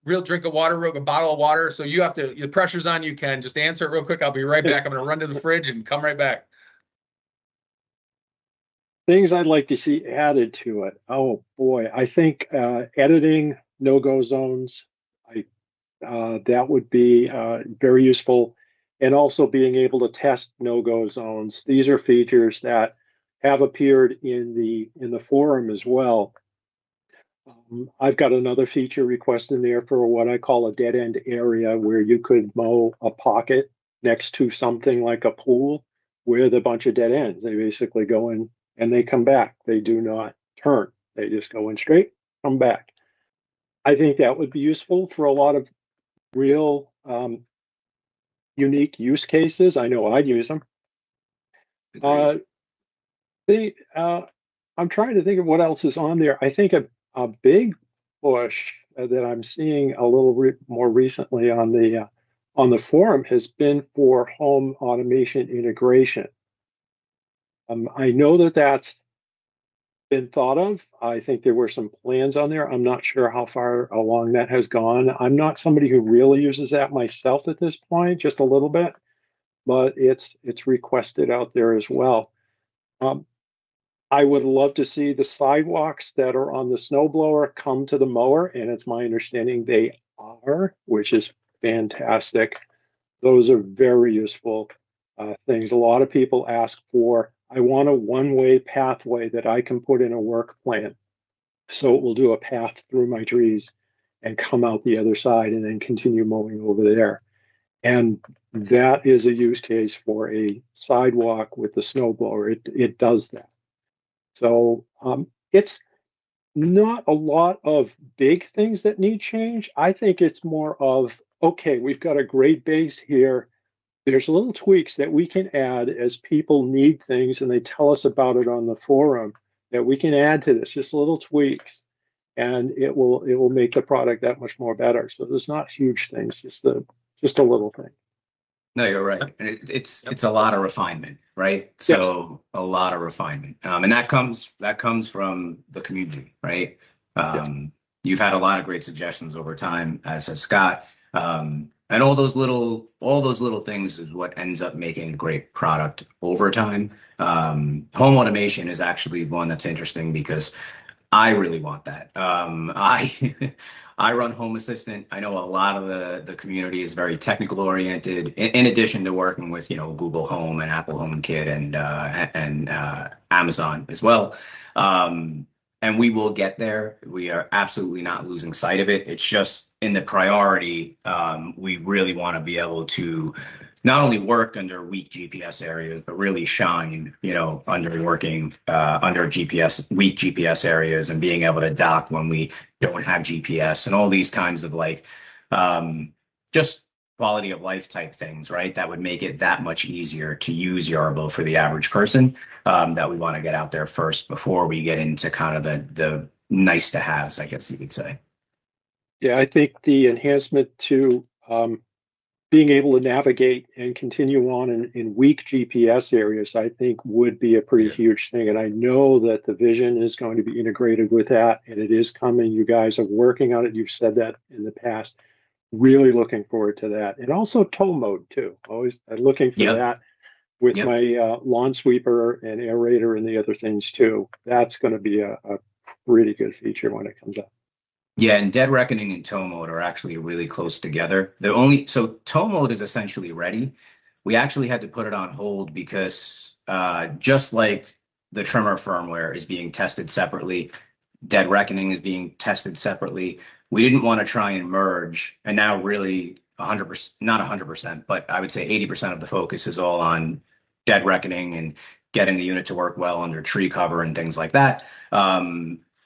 real drink of water, a bottle of water. So the pressure's on you, Ken. Just answer it real quick. I'll be right back. I'm going to run to the fridge and come right back. Things I'd like to see added to it. Oh boy, I think editing no-go zones, that would be very useful, and also being able to test no-go zones. These are features that have appeared in the forum as well. I've got another feature request in there for what I call a dead-end area, where you could mow a pocket next to something like a pool with a bunch of dead ends. They basically go in and they come back. They do not turn. They just go in straight, come back. I think that would be useful for a lot of real unique use cases. I know I'd use them. I'm trying to think of what else is on there. I think a big push that I'm seeing a little more recently on the on the forum has been for home automation integration. I know that that's been thought of. I think there were some plans on there. I'm not sure how far along that has gone. I'm not somebody who really uses that myself at this point, just a little bit, but it's requested out there as well. I would love to see the sidewalks that are on the snowblower come to the mower, and it's my understanding they are, which is fantastic. Those are very useful things. A lot of people ask for, I want a one-way pathway that I can put in a work plan. So it will do a path through my trees and come out the other side and then continue mowing over there. And that is a use case for a sidewalk with the snowblower. It does that. So it's not a lot of big things that need change. I think it's more of, okay, we've got a great base here. There's little tweaks that we can add as people need things and they tell us about it on the forum that we can add to this, just little tweaks, and it will make the product that much more better. So there's not huge things, just a little thing. No, you're right. And it's a lot of refinement, right? So a lot of refinement. And that comes from the community, right? You've had a lot of great suggestions over time, as has Scott. And all those little things is what ends up making a great product over time. Home automation is actually one that's interesting because I really want that. I run Home Assistant. I know a lot of the community is very technical oriented. In addition to working with Google Home and Apple HomeKit and Amazon as well. And we will get there. We are absolutely not losing sight of it. It's just in the priority. We really want to be able to not only work under weak GPS areas, but really shine, under working under weak GPS areas and being able to dock when we don't have GPS and all these kinds of just quality of life type things, right? That would make it that much easier to use Yarbo for the average person. That we want to get out there first before we get into kind of the nice to haves, I guess you could say. Yeah, I think the enhancement to being able to navigate and continue on in weak GPS areas, I think would be a pretty huge thing. And I know that the vision is going to be integrated with that, and it is coming. You guys are working on it. You've said that in the past. Really looking forward to that. And also tow mode too. Always looking for that with my lawn sweeper and aerator and the other things too. That's going to be a pretty good feature when it comes up. Yeah, and Dead Reckoning and tow mode are actually really close together. So tow mode is essentially ready. We actually had to put it on hold because just like the trimmer firmware is being tested separately, Dead Reckoning is being tested separately. We didn't want to try and merge, and now really 100%, not 100%, but I would say 80% of the focus is all on Dead Reckoning and getting the unit to work well under tree cover and things like that.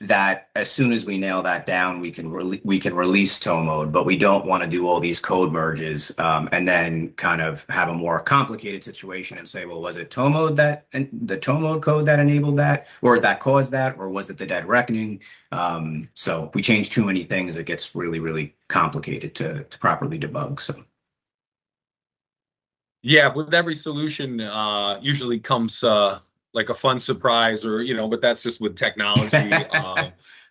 That as soon as we nail that down, we can release tow mode, but we don't want to do all these code merges and then kind of have a more complicated situation and say, well, was it tow mode and the tow mode code that enabled that, or that caused that, or was it the Dead Reckoning? So if we change too many things, it gets really, really complicated to properly debug. So. Yeah, with every solution, usually comes like a fun surprise, or but that's just with technology.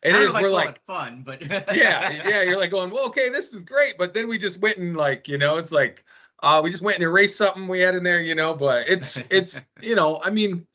It is. We're like fun, but yeah. You're like going, well, okay, this is great, but then we just went and it's like we just went and erased something we had in there, But it's I mean,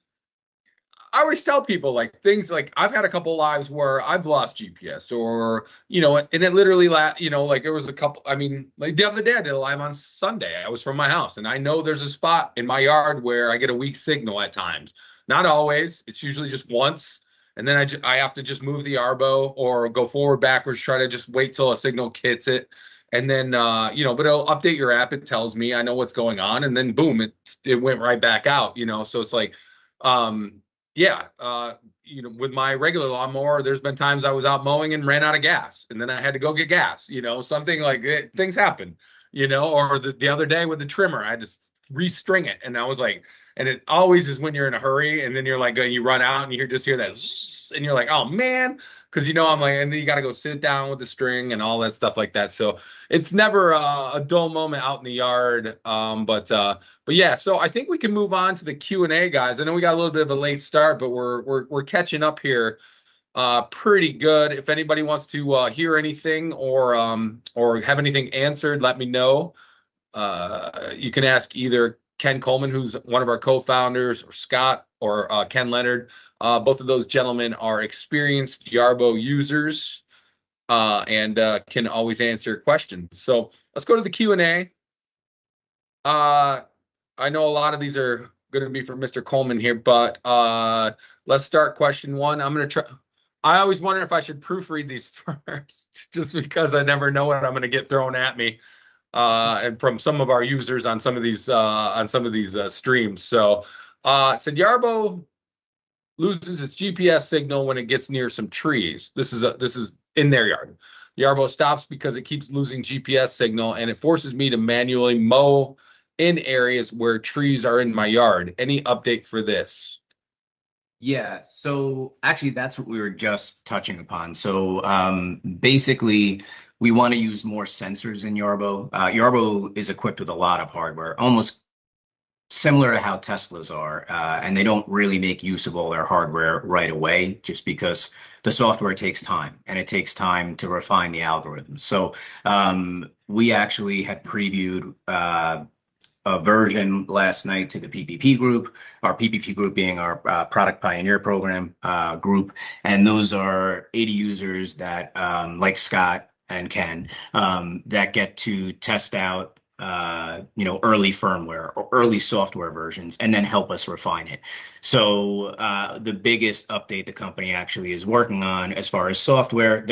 I always tell people like things like I've had a couple lives where I've lost GPS or and it literally like there was a couple. I mean, like the other day I did a live on Sunday. I was from my house, and I know there's a spot in my yard where I get a weak signal at times. Not always. It's usually just once. And then I have to just move the Yarbo or go forward, backwards, try to just wait till a signal hits it. And then, but it'll update your app. It tells me, I know what's going on. And then boom, it went right back out, So it's like, with my regular lawnmower, there's been times I was out mowing and ran out of gas. And then I had to go get gas, something like things happen, or the other day with the trimmer, I had to restring it. And I was like, and it always is when you're in a hurry and then you're like, you run out and you just hear that, and you're like, oh man, because I'm like, and then you got to go sit down with the string and all that stuff like that. So it's never a dull moment out in the yard. But yeah, so I think we can move on to the Q&A, guys. I know we got a little bit of a late start, but we're catching up here pretty good. If anybody wants to hear anything or have anything answered, let me know. You can ask either Ken Coleman, who's one of our co-founders, or Scott, or Ken Leonard. Both of those gentlemen are experienced Yarbo users and can always answer questions. So let's go to the Q&A. I know a lot of these are going to be for Mr. Coleman here, but let's start question one. I'm going to try. I always wonder if I should proofread these first, just because I never know what I'm going to get thrown at me, and from some of our users on some of these streams. So, it said Yarbo loses its GPS signal when it gets near some trees. This is in their yard. Yarbo stops because it keeps losing GPS signal, and it forces me to manually mow in areas where trees are in my yard. Any update for this? Yeah, so actually that's what we were just touching upon. So basically we want to use more sensors in Yarbo. Yarbo is equipped with a lot of hardware, almost similar to how Teslas are, and they don't really make use of all their hardware right away, just because the software takes time, and it takes time to refine the algorithms. So we actually had previewed a version last night to the PPP group, our PPP group being our Product Pioneer Program group. And those are 80 users that, like Scott and Ken, that get to test out early firmware or early software versions and then help us refine it. So the biggest update the company actually is working on as far as software,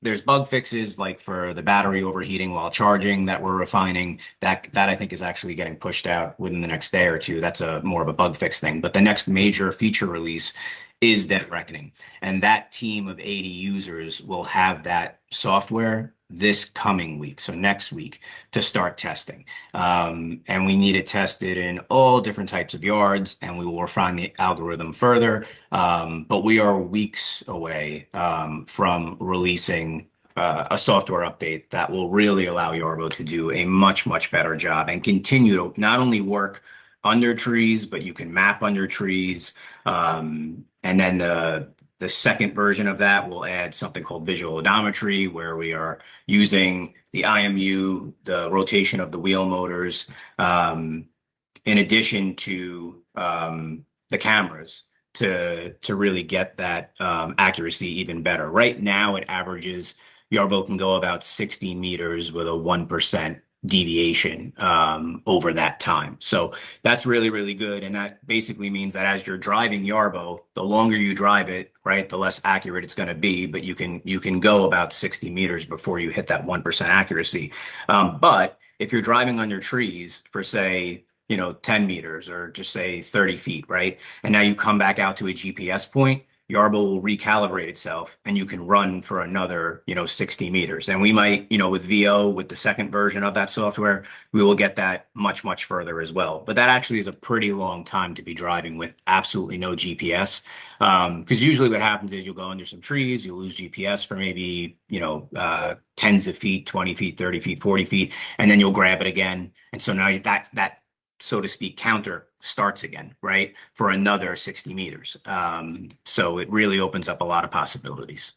there's bug fixes like for the battery overheating while charging that we're refining. That I think is actually getting pushed out within the next day or two. That's more of a bug fix thing. But the next major feature release is debt reckoning. And that team of 80 users will have that software this coming week, so next week, to start testing. And we need it tested in all different types of yards, and we will refine the algorithm further. But we are weeks away from releasing a software update that will really allow Yarbo to do a much, much better job and continue to not only work under trees, but you can map under trees. And then the second version of that will add something called visual odometry, where we are using the IMU, the rotation of the wheel motors, in addition to the cameras to really get that accuracy even better. Right now, it averages, Yarbo can go about 60 meters with a 1% deviation over that time. So that's really, really good. And that basically means that as you're driving Yarbo, the longer you drive it, right, the less accurate it's going to be, but you can go about 60 meters before you hit that 1% accuracy. But if you're driving under trees for, say, 10 meters or just say 30 feet, right? And now you come back out to a GPS point, Yarbo will recalibrate itself and you can run for another, 60 meters. And we might, with VO, with the second version of that software, we will get that much, much further as well. But that actually is a pretty long time to be driving with absolutely no GPS. Because usually what happens is you'll go under some trees, you'll lose GPS for maybe, tens of feet, 20 feet, 30 feet, 40 feet, and then you'll grab it again. And so now that so to speak, counter starts again, right, for another 60 meters. So it really opens up a lot of possibilities.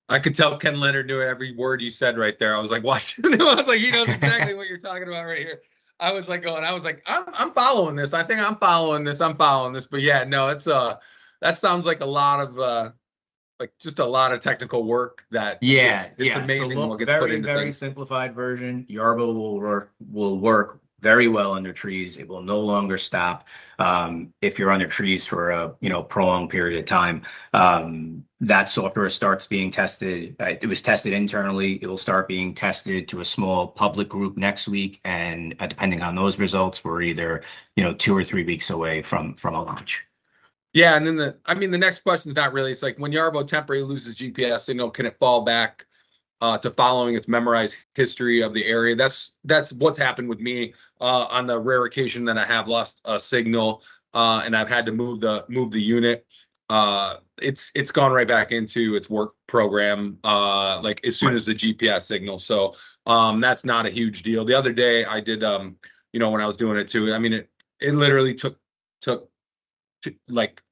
I could tell Ken Leonard knew every word you said right there. I was like watching him. I was like, he knows exactly what you're talking about right here. I was like, I'm following this. I think I'm following this. But yeah, no, it's that sounds like a lot of just a lot of technical work that it's amazing so what gets put into very things. simplified version. Yarbo will work very well under trees. It will no longer stop if you're under trees for a prolonged period of time. That software starts being tested. It was tested internally. It will start being tested to a small public group next week, and depending on those results, we're either 2 or 3 weeks away from a launch. Yeah, and then the next question is not really. It's like when Yarbo temporarily loses GPS signal, can it fall back to following its memorized history of the area? That's what's happened with me on the rare occasion that I have lost a signal and I've had to move the unit. it's gone right back into its work program, like as soon Right. as the GPS signal. So that's not a huge deal. The other day I did, you know, when I was doing it too, I mean, it literally took like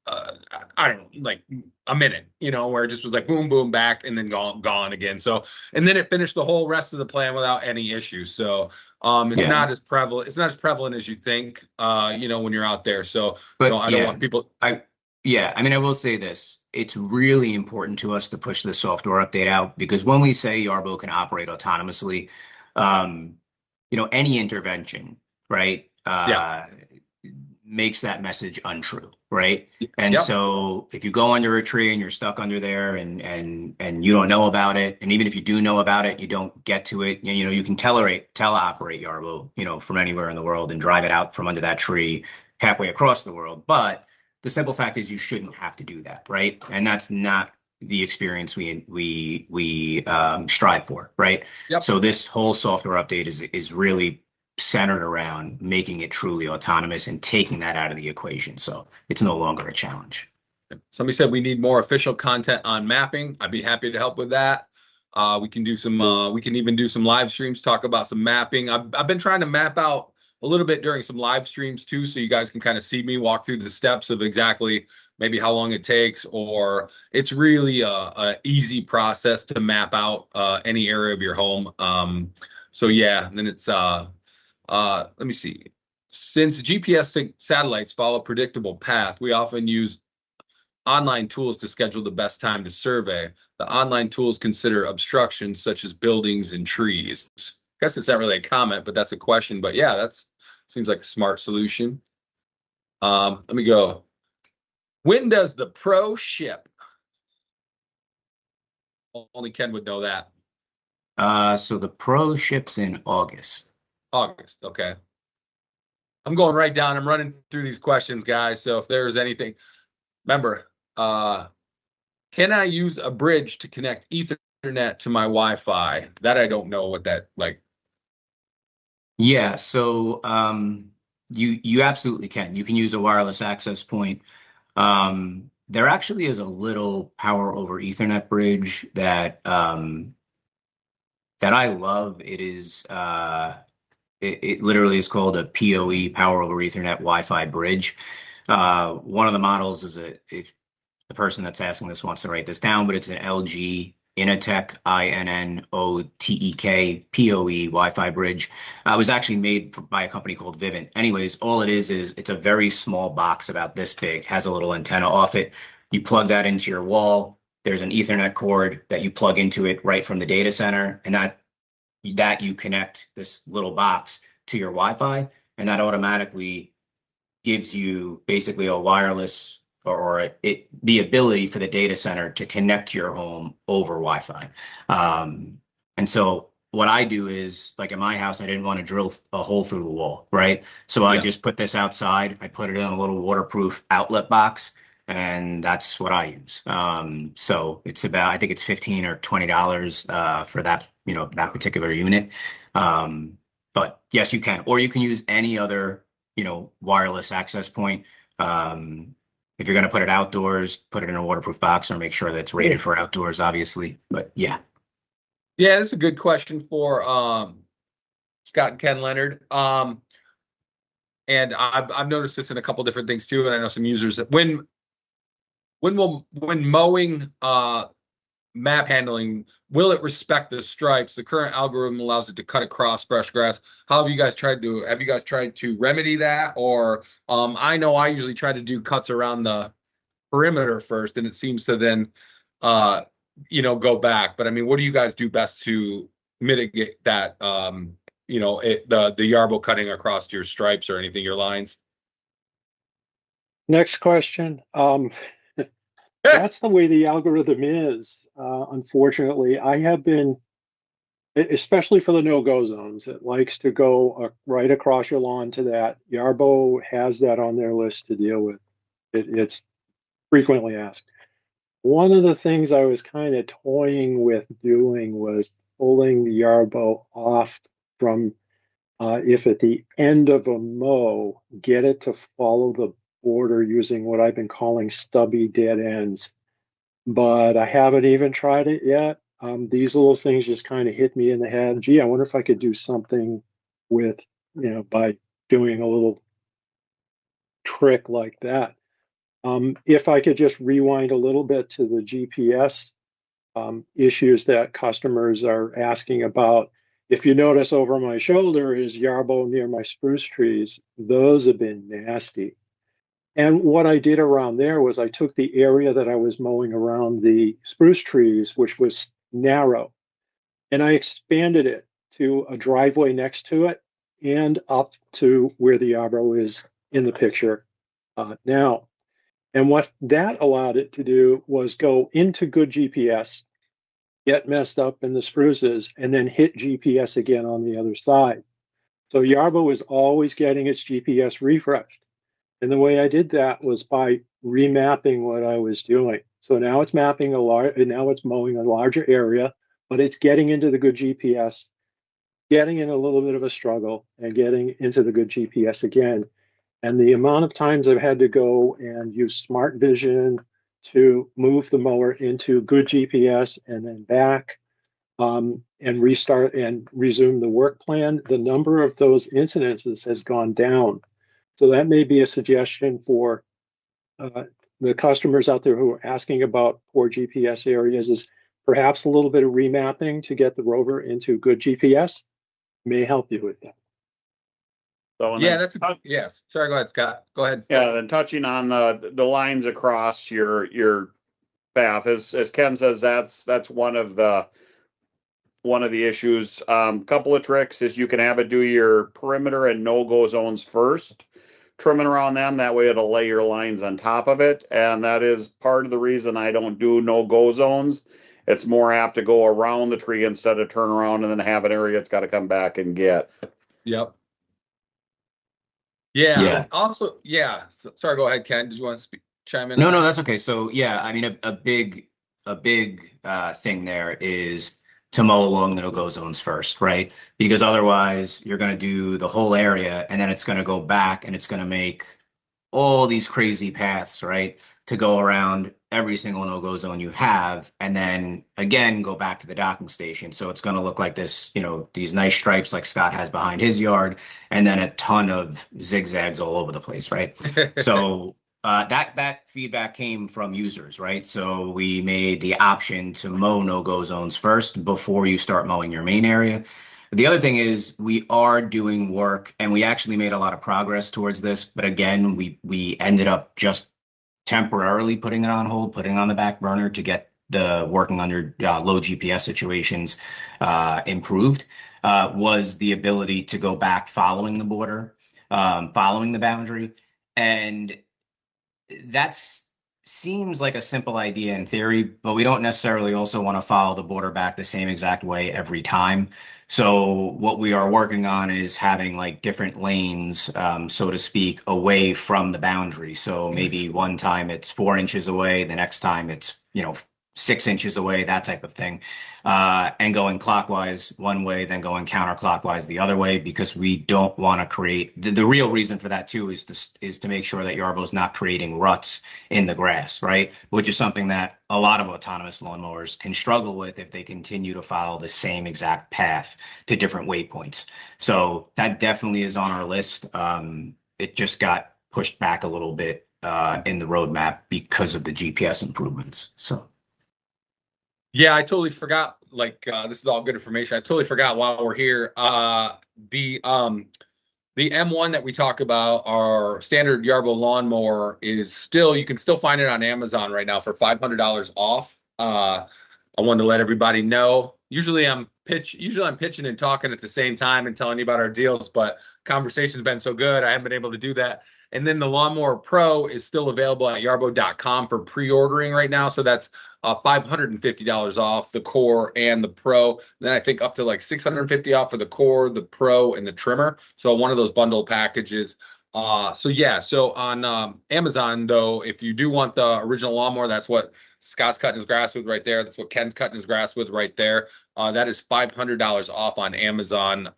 I don't know, like a minute, you know, where it just was like boom, boom, back, and then gone again. So, and then it finished the whole rest of the plan without any issues. So, it's Yeah. not as prevalent. It's not as prevalent as you think, you know, when you're out there. So, But I don't want people. I mean, I will say this. It's really important to us to push this software update out because when we say Yarbo can operate autonomously, um, you know, any intervention, right, Yeah. makes that message untrue, right? And Yep. so if you go under a tree and you're stuck under there and you don't know about it, and even if you do know about it, you don't get to it, you know, you can teleoperate Yarbo, you know, from anywhere in the world and drive it out from under that tree halfway across the world. But the simple fact is you shouldn't have to do that, right? And that's not the experience we strive for, right? Yep. So this whole software update is really centered around making it truly autonomous and taking that out of the equation. So it's no longer a challenge. Somebody said we need more official content on mapping. I'd be happy to help with that. We can do some. We can even do some live streams, talk about some mapping. I've been trying to map out a little bit during some live streams too, so you guys can kind of see me walk through the steps of exactly maybe how long it takes, or it's really a easy process to map out any area of your home. So yeah, then it's let me see. Since GPS satellites follow a predictable path, we often use online tools to schedule the best time to survey. The online tools consider obstructions such as buildings and trees. I guess it's not really a comment, but that's a question. But yeah, that's seems like a smart solution. Let me go. When does the Pro ship? Only Ken would know that. So the Pro ships in August. August. Okay. I'm going right down. I'm running through these questions, guys. So if there's anything, remember, can I use a bridge to connect Ethernet to my Wi-Fi? That I don't know what that like. Yeah, so you absolutely can. You can use a wireless access point. There actually is a little power over Ethernet bridge that I love. It is it literally is called a PoE, power over Ethernet Wi-Fi bridge. One of the models is if the person that's asking this wants to write this down, but it's an LG Innotech, Innotek PoE Wi-Fi bridge. It was actually made by a company called Vivint. Anyways, all it is it's a very small box about this big, has a little antenna off it. You plug that into your wall. There's an Ethernet cord that you plug into it right from the data center, and that you connect this little box to your Wi-Fi, and that automatically gives you basically a wireless or the ability for the data center to connect to your home over Wi-Fi. And so what I do is, like in my house, I didn't want to drill a hole through the wall, right? So I just put this outside. I put it in a little waterproof outlet box, and that's what I use. So it's about, I think it's $15 or $20 for that, you know, that particular unit. But yes, you can, or you can use any other, you know, wireless access point. If you're going to put it outdoors, put it in a waterproof box or make sure that it's rated for outdoors, obviously. But yeah. Yeah, this is a good question for Scott and Ken Leonard. And I've noticed this in a couple different things too, and I know some users that when mowing map handling, will it respect the stripes? The current algorithm allows it to cut across brush grass. How have you guys tried to remedy that? Or I know I usually try to do cuts around the perimeter first, and it seems to then you know, go back. But I mean, what do you guys do best to mitigate that you know, the Yarbo cutting across your stripes or anything, your lines? Next question. That's the way the algorithm is. Unfortunately, I have been, especially for the no-go zones, it likes to go right across your lawn to that. Yarbo has that on their list to deal with. It's frequently asked. One of the things I was kind of toying with doing was pulling the Yarbo off from, if at the end of a mow, get it to follow the border using what I've been calling stubby dead ends, but I haven't even tried it yet. These little things just kind of hit me in the head. Gee, I wonder if I could do something with, by doing a little trick like that. If I could just rewind a little bit to the GPS issues that customers are asking about. If you notice over my shoulder is Yarbo near my spruce trees. Those have been nasty. And what I did around there was I took the area that I was mowing around the spruce trees, which was narrow, and I expanded it to a driveway next to it and up to where the Yarbo is in the picture now. And what that allowed it to do was go into good GPS, get messed up in the spruces, and then hit GPS again on the other side. So Yarbo is always getting its GPS refreshed. And the way I did that was by remapping what I was doing. So now it's mapping now it's mowing a larger area, but it's getting into the good GPS, getting in a little bit of a struggle, and getting into the good GPS again. And the amount of times I've had to go and use smart vision to move the mower into good GPS and then back and restart and resume the work plan, the number of those incidences has gone down. So that may be a suggestion for the customers out there who are asking about poor GPS areas, is perhaps a little bit of remapping to get the rover into good GPS may help you with that. So, and Yeah, then that's a good, yes. Sorry, go ahead, Scott. Go ahead. Yeah, then touching on the lines across your path, as Ken says, that's one of the issues. Couple of tricks is you can have it do your perimeter and no-go zones first, trimming around them. That way it'll lay your lines on top of it, and that is part of the reason I don't do no-go zones. It's more apt to go around the tree instead of turn around and then have an area it's got to come back and get. Yep. Yeah. Yeah. Also, yeah. Sorry, go ahead, Ken. Did you want to chime in? No, that's okay. So yeah, I mean, a big thing there is to mow along the no-go zones first, right? Because otherwise you're going to do the whole area and then it's going to go back and it's going to make all these crazy paths, right? To go around every single no-go zone you have, and then again go back to the docking station. So it's going to look like this, these nice stripes like Scott has behind his yard, and then a ton of zigzags all over the place, right? So that feedback came from users, right? So we made the option to mow no-go zones first before you start mowing your main area. The other thing is we are doing work, and we actually made a lot of progress towards this, but again, we ended up just temporarily putting it on hold, putting it on the back burner to get the working under low GPS situations improved, was the ability to go back following the border, following the boundary. And that seems like a simple idea in theory, but we don't necessarily also want to follow the border back the same exact way every time. So what we are working on is having like different lanes, so to speak, away from the boundary. So maybe one time it's 4 inches away, the next time it's, 6 inches away, that type of thing, and going clockwise one way, then going counterclockwise the other way, because we don't want to create the real reason for that too is to make sure that Yarbo's not creating ruts in the grass, right? Which is something that a lot of autonomous lawnmowers can struggle with if they continue to follow the same exact path to different waypoints. So that definitely is on our list. It just got pushed back a little bit in the roadmap because of the GPS improvements. So. Yeah, I totally forgot. This is all good information. I totally forgot while we're here. The M1 that we talk about, our standard Yarbo lawnmower, is you can still find it on Amazon right now for $500 off. I wanted to let everybody know. Usually I'm pitching and talking at the same time and telling you about our deals, but conversation's been so good, I haven't been able to do that. And then the Lawnmower Pro is still available at yarbo.com for pre-ordering right now. So that's $550 off the core and the Pro. Then I think up to like $650 off for the core, the Pro, and the trimmer. So one of those bundle packages. So on Amazon though, if you do want the original lawnmower, that's what Scott's cutting his grass with right there. That's what Ken's cutting his grass with right there. That is $500 off on Amazon.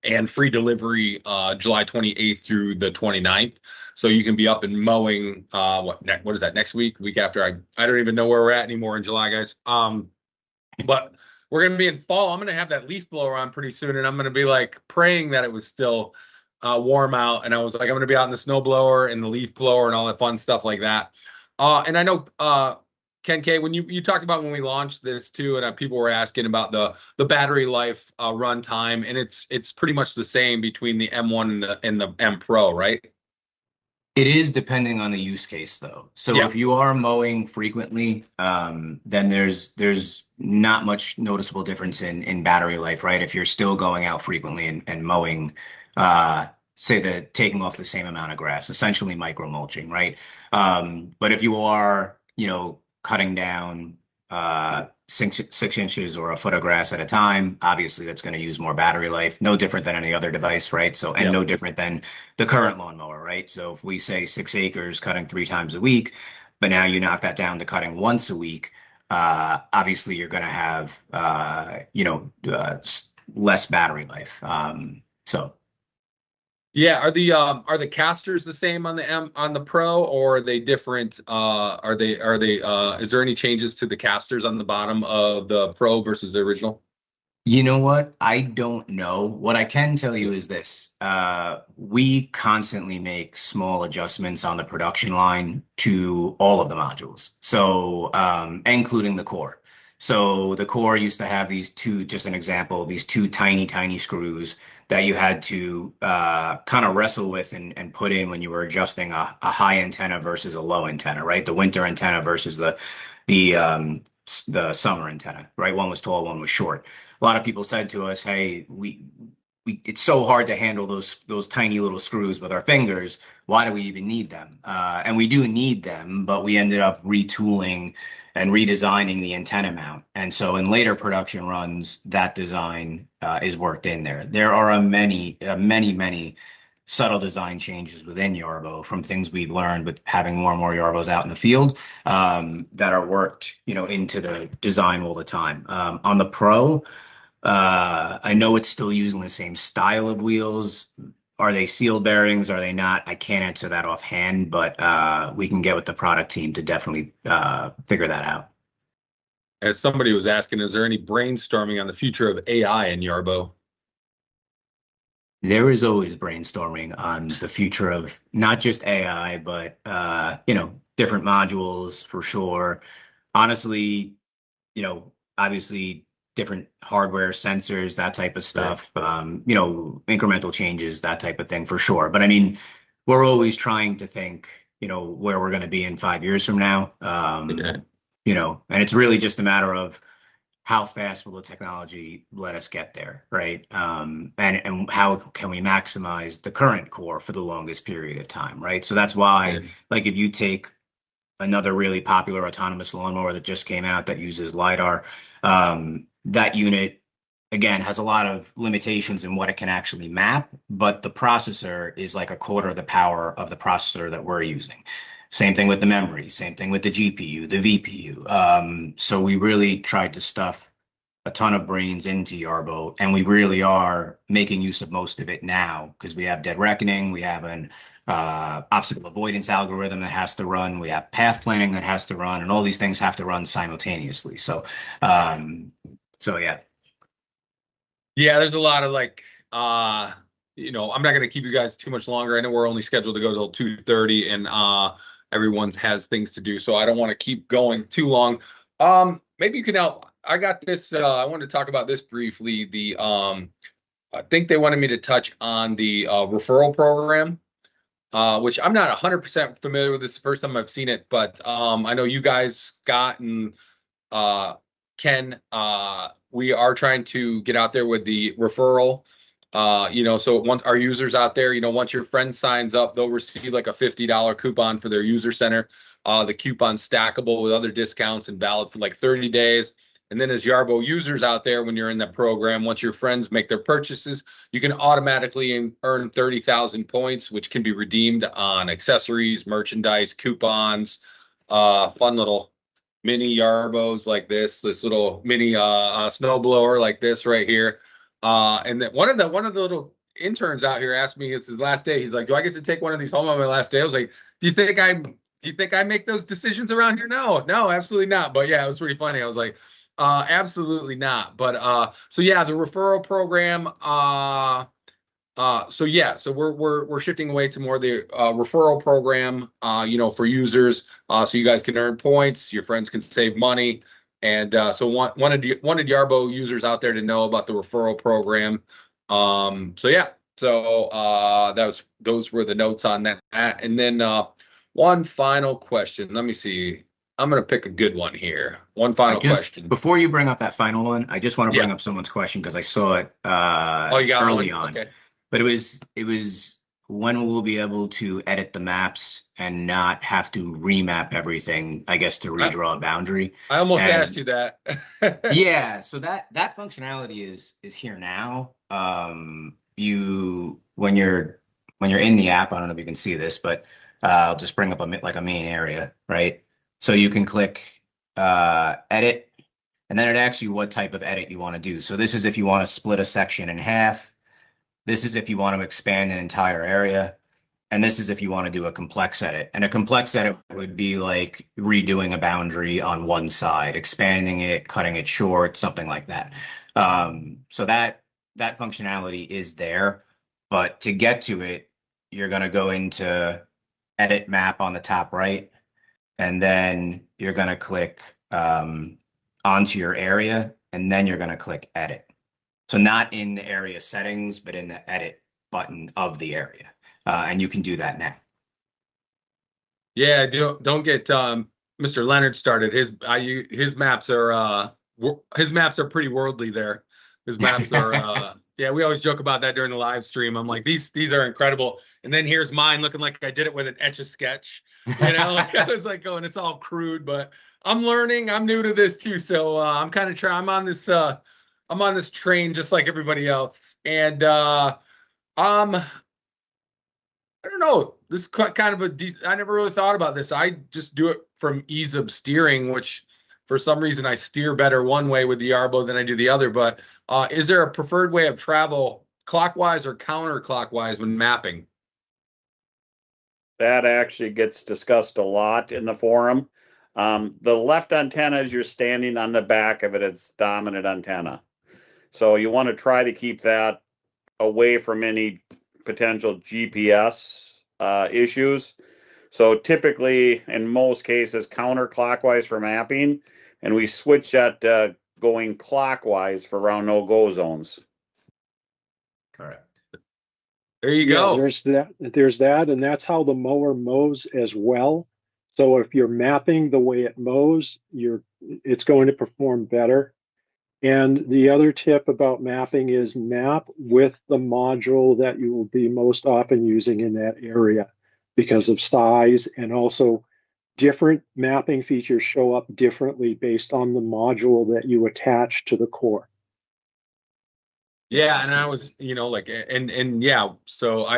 And free delivery July 28th through the 29th. so you can be up and mowing. What is that, next week? The week after? I don't even know where we're at anymore in July, guys. But we're gonna be in fall. I'm gonna have that leaf blower on pretty soon, and I'm gonna be like praying that it was still warm out. And I was like, I'm gonna be out in the snow blower and the leaf blower and all that fun stuff like that. And I know Ken K, when you talked about when we launched this too, and people were asking about the battery life run time, and it's pretty much the same between the M1 and the M Pro, right? It is depending on the use case, though. So Yeah. if you are mowing frequently, then there's not much noticeable difference in battery life, right? If you're still going out frequently and mowing, say that taking off the same amount of grass, essentially micro mulching, right? But if you are, cutting down 6 inches or a foot of grass at a time, obviously that's going to use more battery life. No different than any other device, right? So, and Yeah. no different than the current lawnmower, right? So if we say 6 acres cutting 3 times a week, but now you knock that down to cutting once a week, obviously you're going to have, less battery life. So. Yeah, are the casters the same on the Pro, or are they different? Is there any changes to the casters on the bottom of the Pro versus the original? You know what? I don't know. What I can tell you is this. We constantly make small adjustments on the production line to all of the modules. So, including the core. So the core used to have these two, just an example, these two tiny, tiny screws that you had to kind of wrestle with and put in when you were adjusting a high antenna versus a low antenna, right? The winter antenna versus the summer antenna, right? One was tall, one was short. A lot of people said to us, "Hey, it's so hard to handle those tiny little screws with our fingers. Why do we even need them?" And we do need them, but we ended up retooling and redesigning the antenna mount. And so in later production runs, that design is worked in there. There are many subtle design changes within Yarbo from things we've learned with having more and more Yarbos out in the field that are worked, into the design all the time. On the Pro, I know it's still using the same style of wheels. Are they seal bearings? Are they not? I can't answer that offhand, but we can get with the product team to definitely figure that out. As somebody was asking, is there any brainstorming on the future of AI in Yarbo? There is always brainstorming on the future of not just AI, but different modules for sure. Honestly, obviously different hardware, sensors, that type of stuff, incremental changes, that type of thing for sure. But I mean, we're always trying to think, where we're going to be in 5 years from now. Yeah. And it's really just a matter of how fast will the technology let us get there, right? And how can we maximize the current core for the longest period of time, right? So that's why, like, if you take another really popular autonomous lawnmower that just came out that uses LiDAR, that unit, again, has a lot of limitations in what it can actually map, but the processor is like a quarter of the power of the processor that we're using. Same thing with the memory, same thing with the GPU, the VPU. So we really tried to stuff a ton of brains into Yarbo, and we really are making use of most of it now because we have Dead Reckoning, we have an obstacle avoidance algorithm that has to run, we have path planning that has to run, and all these things have to run simultaneously. So yeah. Yeah, there's a lot of I'm not going to keep you guys too much longer. I know we're only scheduled to go till 2:30, and everyone has things to do, so I don't want to keep going too long. Maybe you can help. I got this. I wanted to talk about this briefly. I think they wanted me to touch on the referral program, which I'm not 100% familiar with. This is the first time I've seen it, but I know you guys, Scott and Ken, we are trying to get out there with the referral. So once our users out there, once your friend signs up, they'll receive like a $50 coupon for their user center. The coupon's stackable with other discounts and valid for like 30 days. And then as Yarbo users out there, when you're in that program, once your friends make their purchases, you can automatically earn 30,000 points, which can be redeemed on accessories, merchandise, coupons, fun little mini Yarbos like this little mini snowblower like this right here. And then one of the little interns out here asked me, it's his last day. He's like, do I get to take one of these home on my last day? I was like, do you think I make those decisions around here? No, absolutely not. But yeah, it was pretty funny. I was like, absolutely not. But so yeah, the referral program, so we're shifting away to more of the referral program, for users, so you guys can earn points, your friends can save money, and so wanted Yarbo users out there to know about the referral program. Those were the notes on that, and then one final question. Let me see. I'm gonna pick a good one here. One final question. Before you bring up that final one, I just want to bring Yeah. up someone's question because I saw it You got early one? on. Okay. But it was when will we be able to edit the maps and not have to remap everything, I guess, to redraw a boundary. I almost And- asked you that. Yeah, so that functionality is here now. When you're in the app, I don't know if you can see this, but I'll just bring up a main area, right? So you can click edit, and then it asks you what type of edit you want to do. So this is if you want to split a section in half. This is if you want to expand an entire area. And this is if you want to do a complex edit. And a complex edit would be like redoing a boundary on one side, expanding it, cutting it short, something like that. So that functionality is there. But to get to it, you're going to go into edit map on the top right. And then you're going to click onto your area. And then you're going to click edit. So not in the area settings, but in the edit button of the area. And you can do that now. Yeah, don't get Mr. Leonard started. His maps are pretty worldly there. His maps are yeah, we always joke about that during the live stream. I'm like, these are incredible. And then here's mine looking like I did it with an Etch-a-Sketch. Like I was like going, it's all crude, but I'm learning. I'm new to this too. So I'm kind of trying. I'm on this train just like everybody else. And I don't know. This is kind of I never really thought about this. I just do it from ease of steering, which for some reason I steer better one way with the Yarbo than I do the other. But is there a preferred way of travel, clockwise or counterclockwise when mapping? That actually gets discussed a lot in the forum. The left antenna, as you're standing on the back of it, it's dominant antenna. So you want to try to keep that away from any potential GPS issues. So typically, in most cases, counterclockwise for mapping, and we switch that going clockwise for round no-go zones. Correct. There you go. There's that, and that's how the mower mows as well. So if you're mapping the way it mows, it's going to perform better. And the other tip about mapping is map with the module that you will be most often using in that area because of size, and also different mapping features show up differently based on the module that you attach to the core. Yeah, and I was, and yeah, so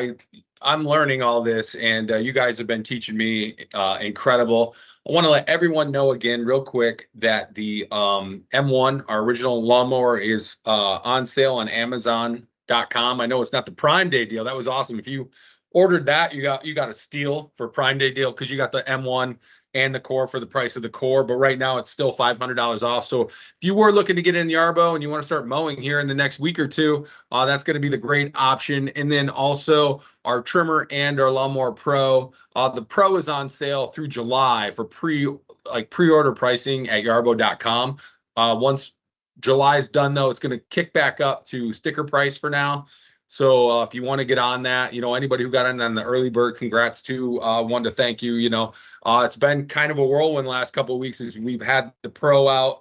I'm learning all this, and you guys have been teaching me incredible. I want to let everyone know again real quick that the M1, our original lawnmower, is on sale on Amazon.com. I know it's not the Prime Day deal. That was awesome. If you ordered that, you got a steal for Prime Day deal because you got the M1 and the core for the price of the core. But right now it's still $500 off. So if you were looking to get in Yarbo and you want to start mowing here in the next week or two, that's going to be the great option. And then also our trimmer and our Lawnmower Pro. The Pro is on sale through July for pre-order pricing at yarbo.com. Once July is done, though, it's going to kick back up to sticker price for now. So if you want to get on that, anybody who got in on the early bird, congrats to one to thank you. It's been kind of a whirlwind the last couple of weeks as we've had the Pro out,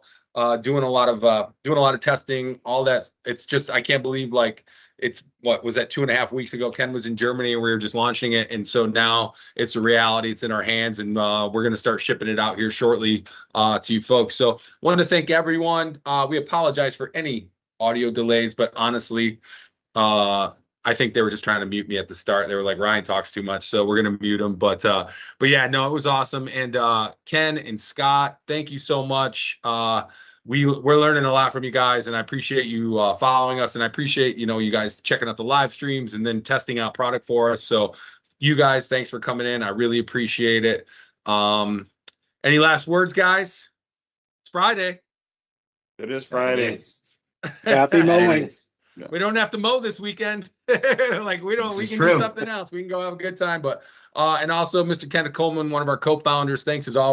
doing a lot of testing, all that. It's just, I can't believe it's what was that 2.5 weeks ago? Ken was in Germany and we were just launching it. And so now it's a reality. It's in our hands, and we're going to start shipping it out here shortly to you folks. So wanted to thank everyone. We apologize for any audio delays, but honestly, I think they were just trying to mute me at the start. They were like, Ryan talks too much, so we're gonna mute him. But yeah, no, it was awesome. And Ken and Scott, thank you so much. we're learning a lot from you guys, and I appreciate you following us, and I appreciate, you guys checking out the live streams and then testing out product for us. So you guys, thanks for coming in. I really appreciate it. Any last words, guys? It's Friday. It is Friday. It is. Happy mowing. It is. We don't have to mow this weekend. Like we can true. do something else. We can go have a good time. But and also Mr. Kenneth Coleman, one of our co-founders. Thanks as always.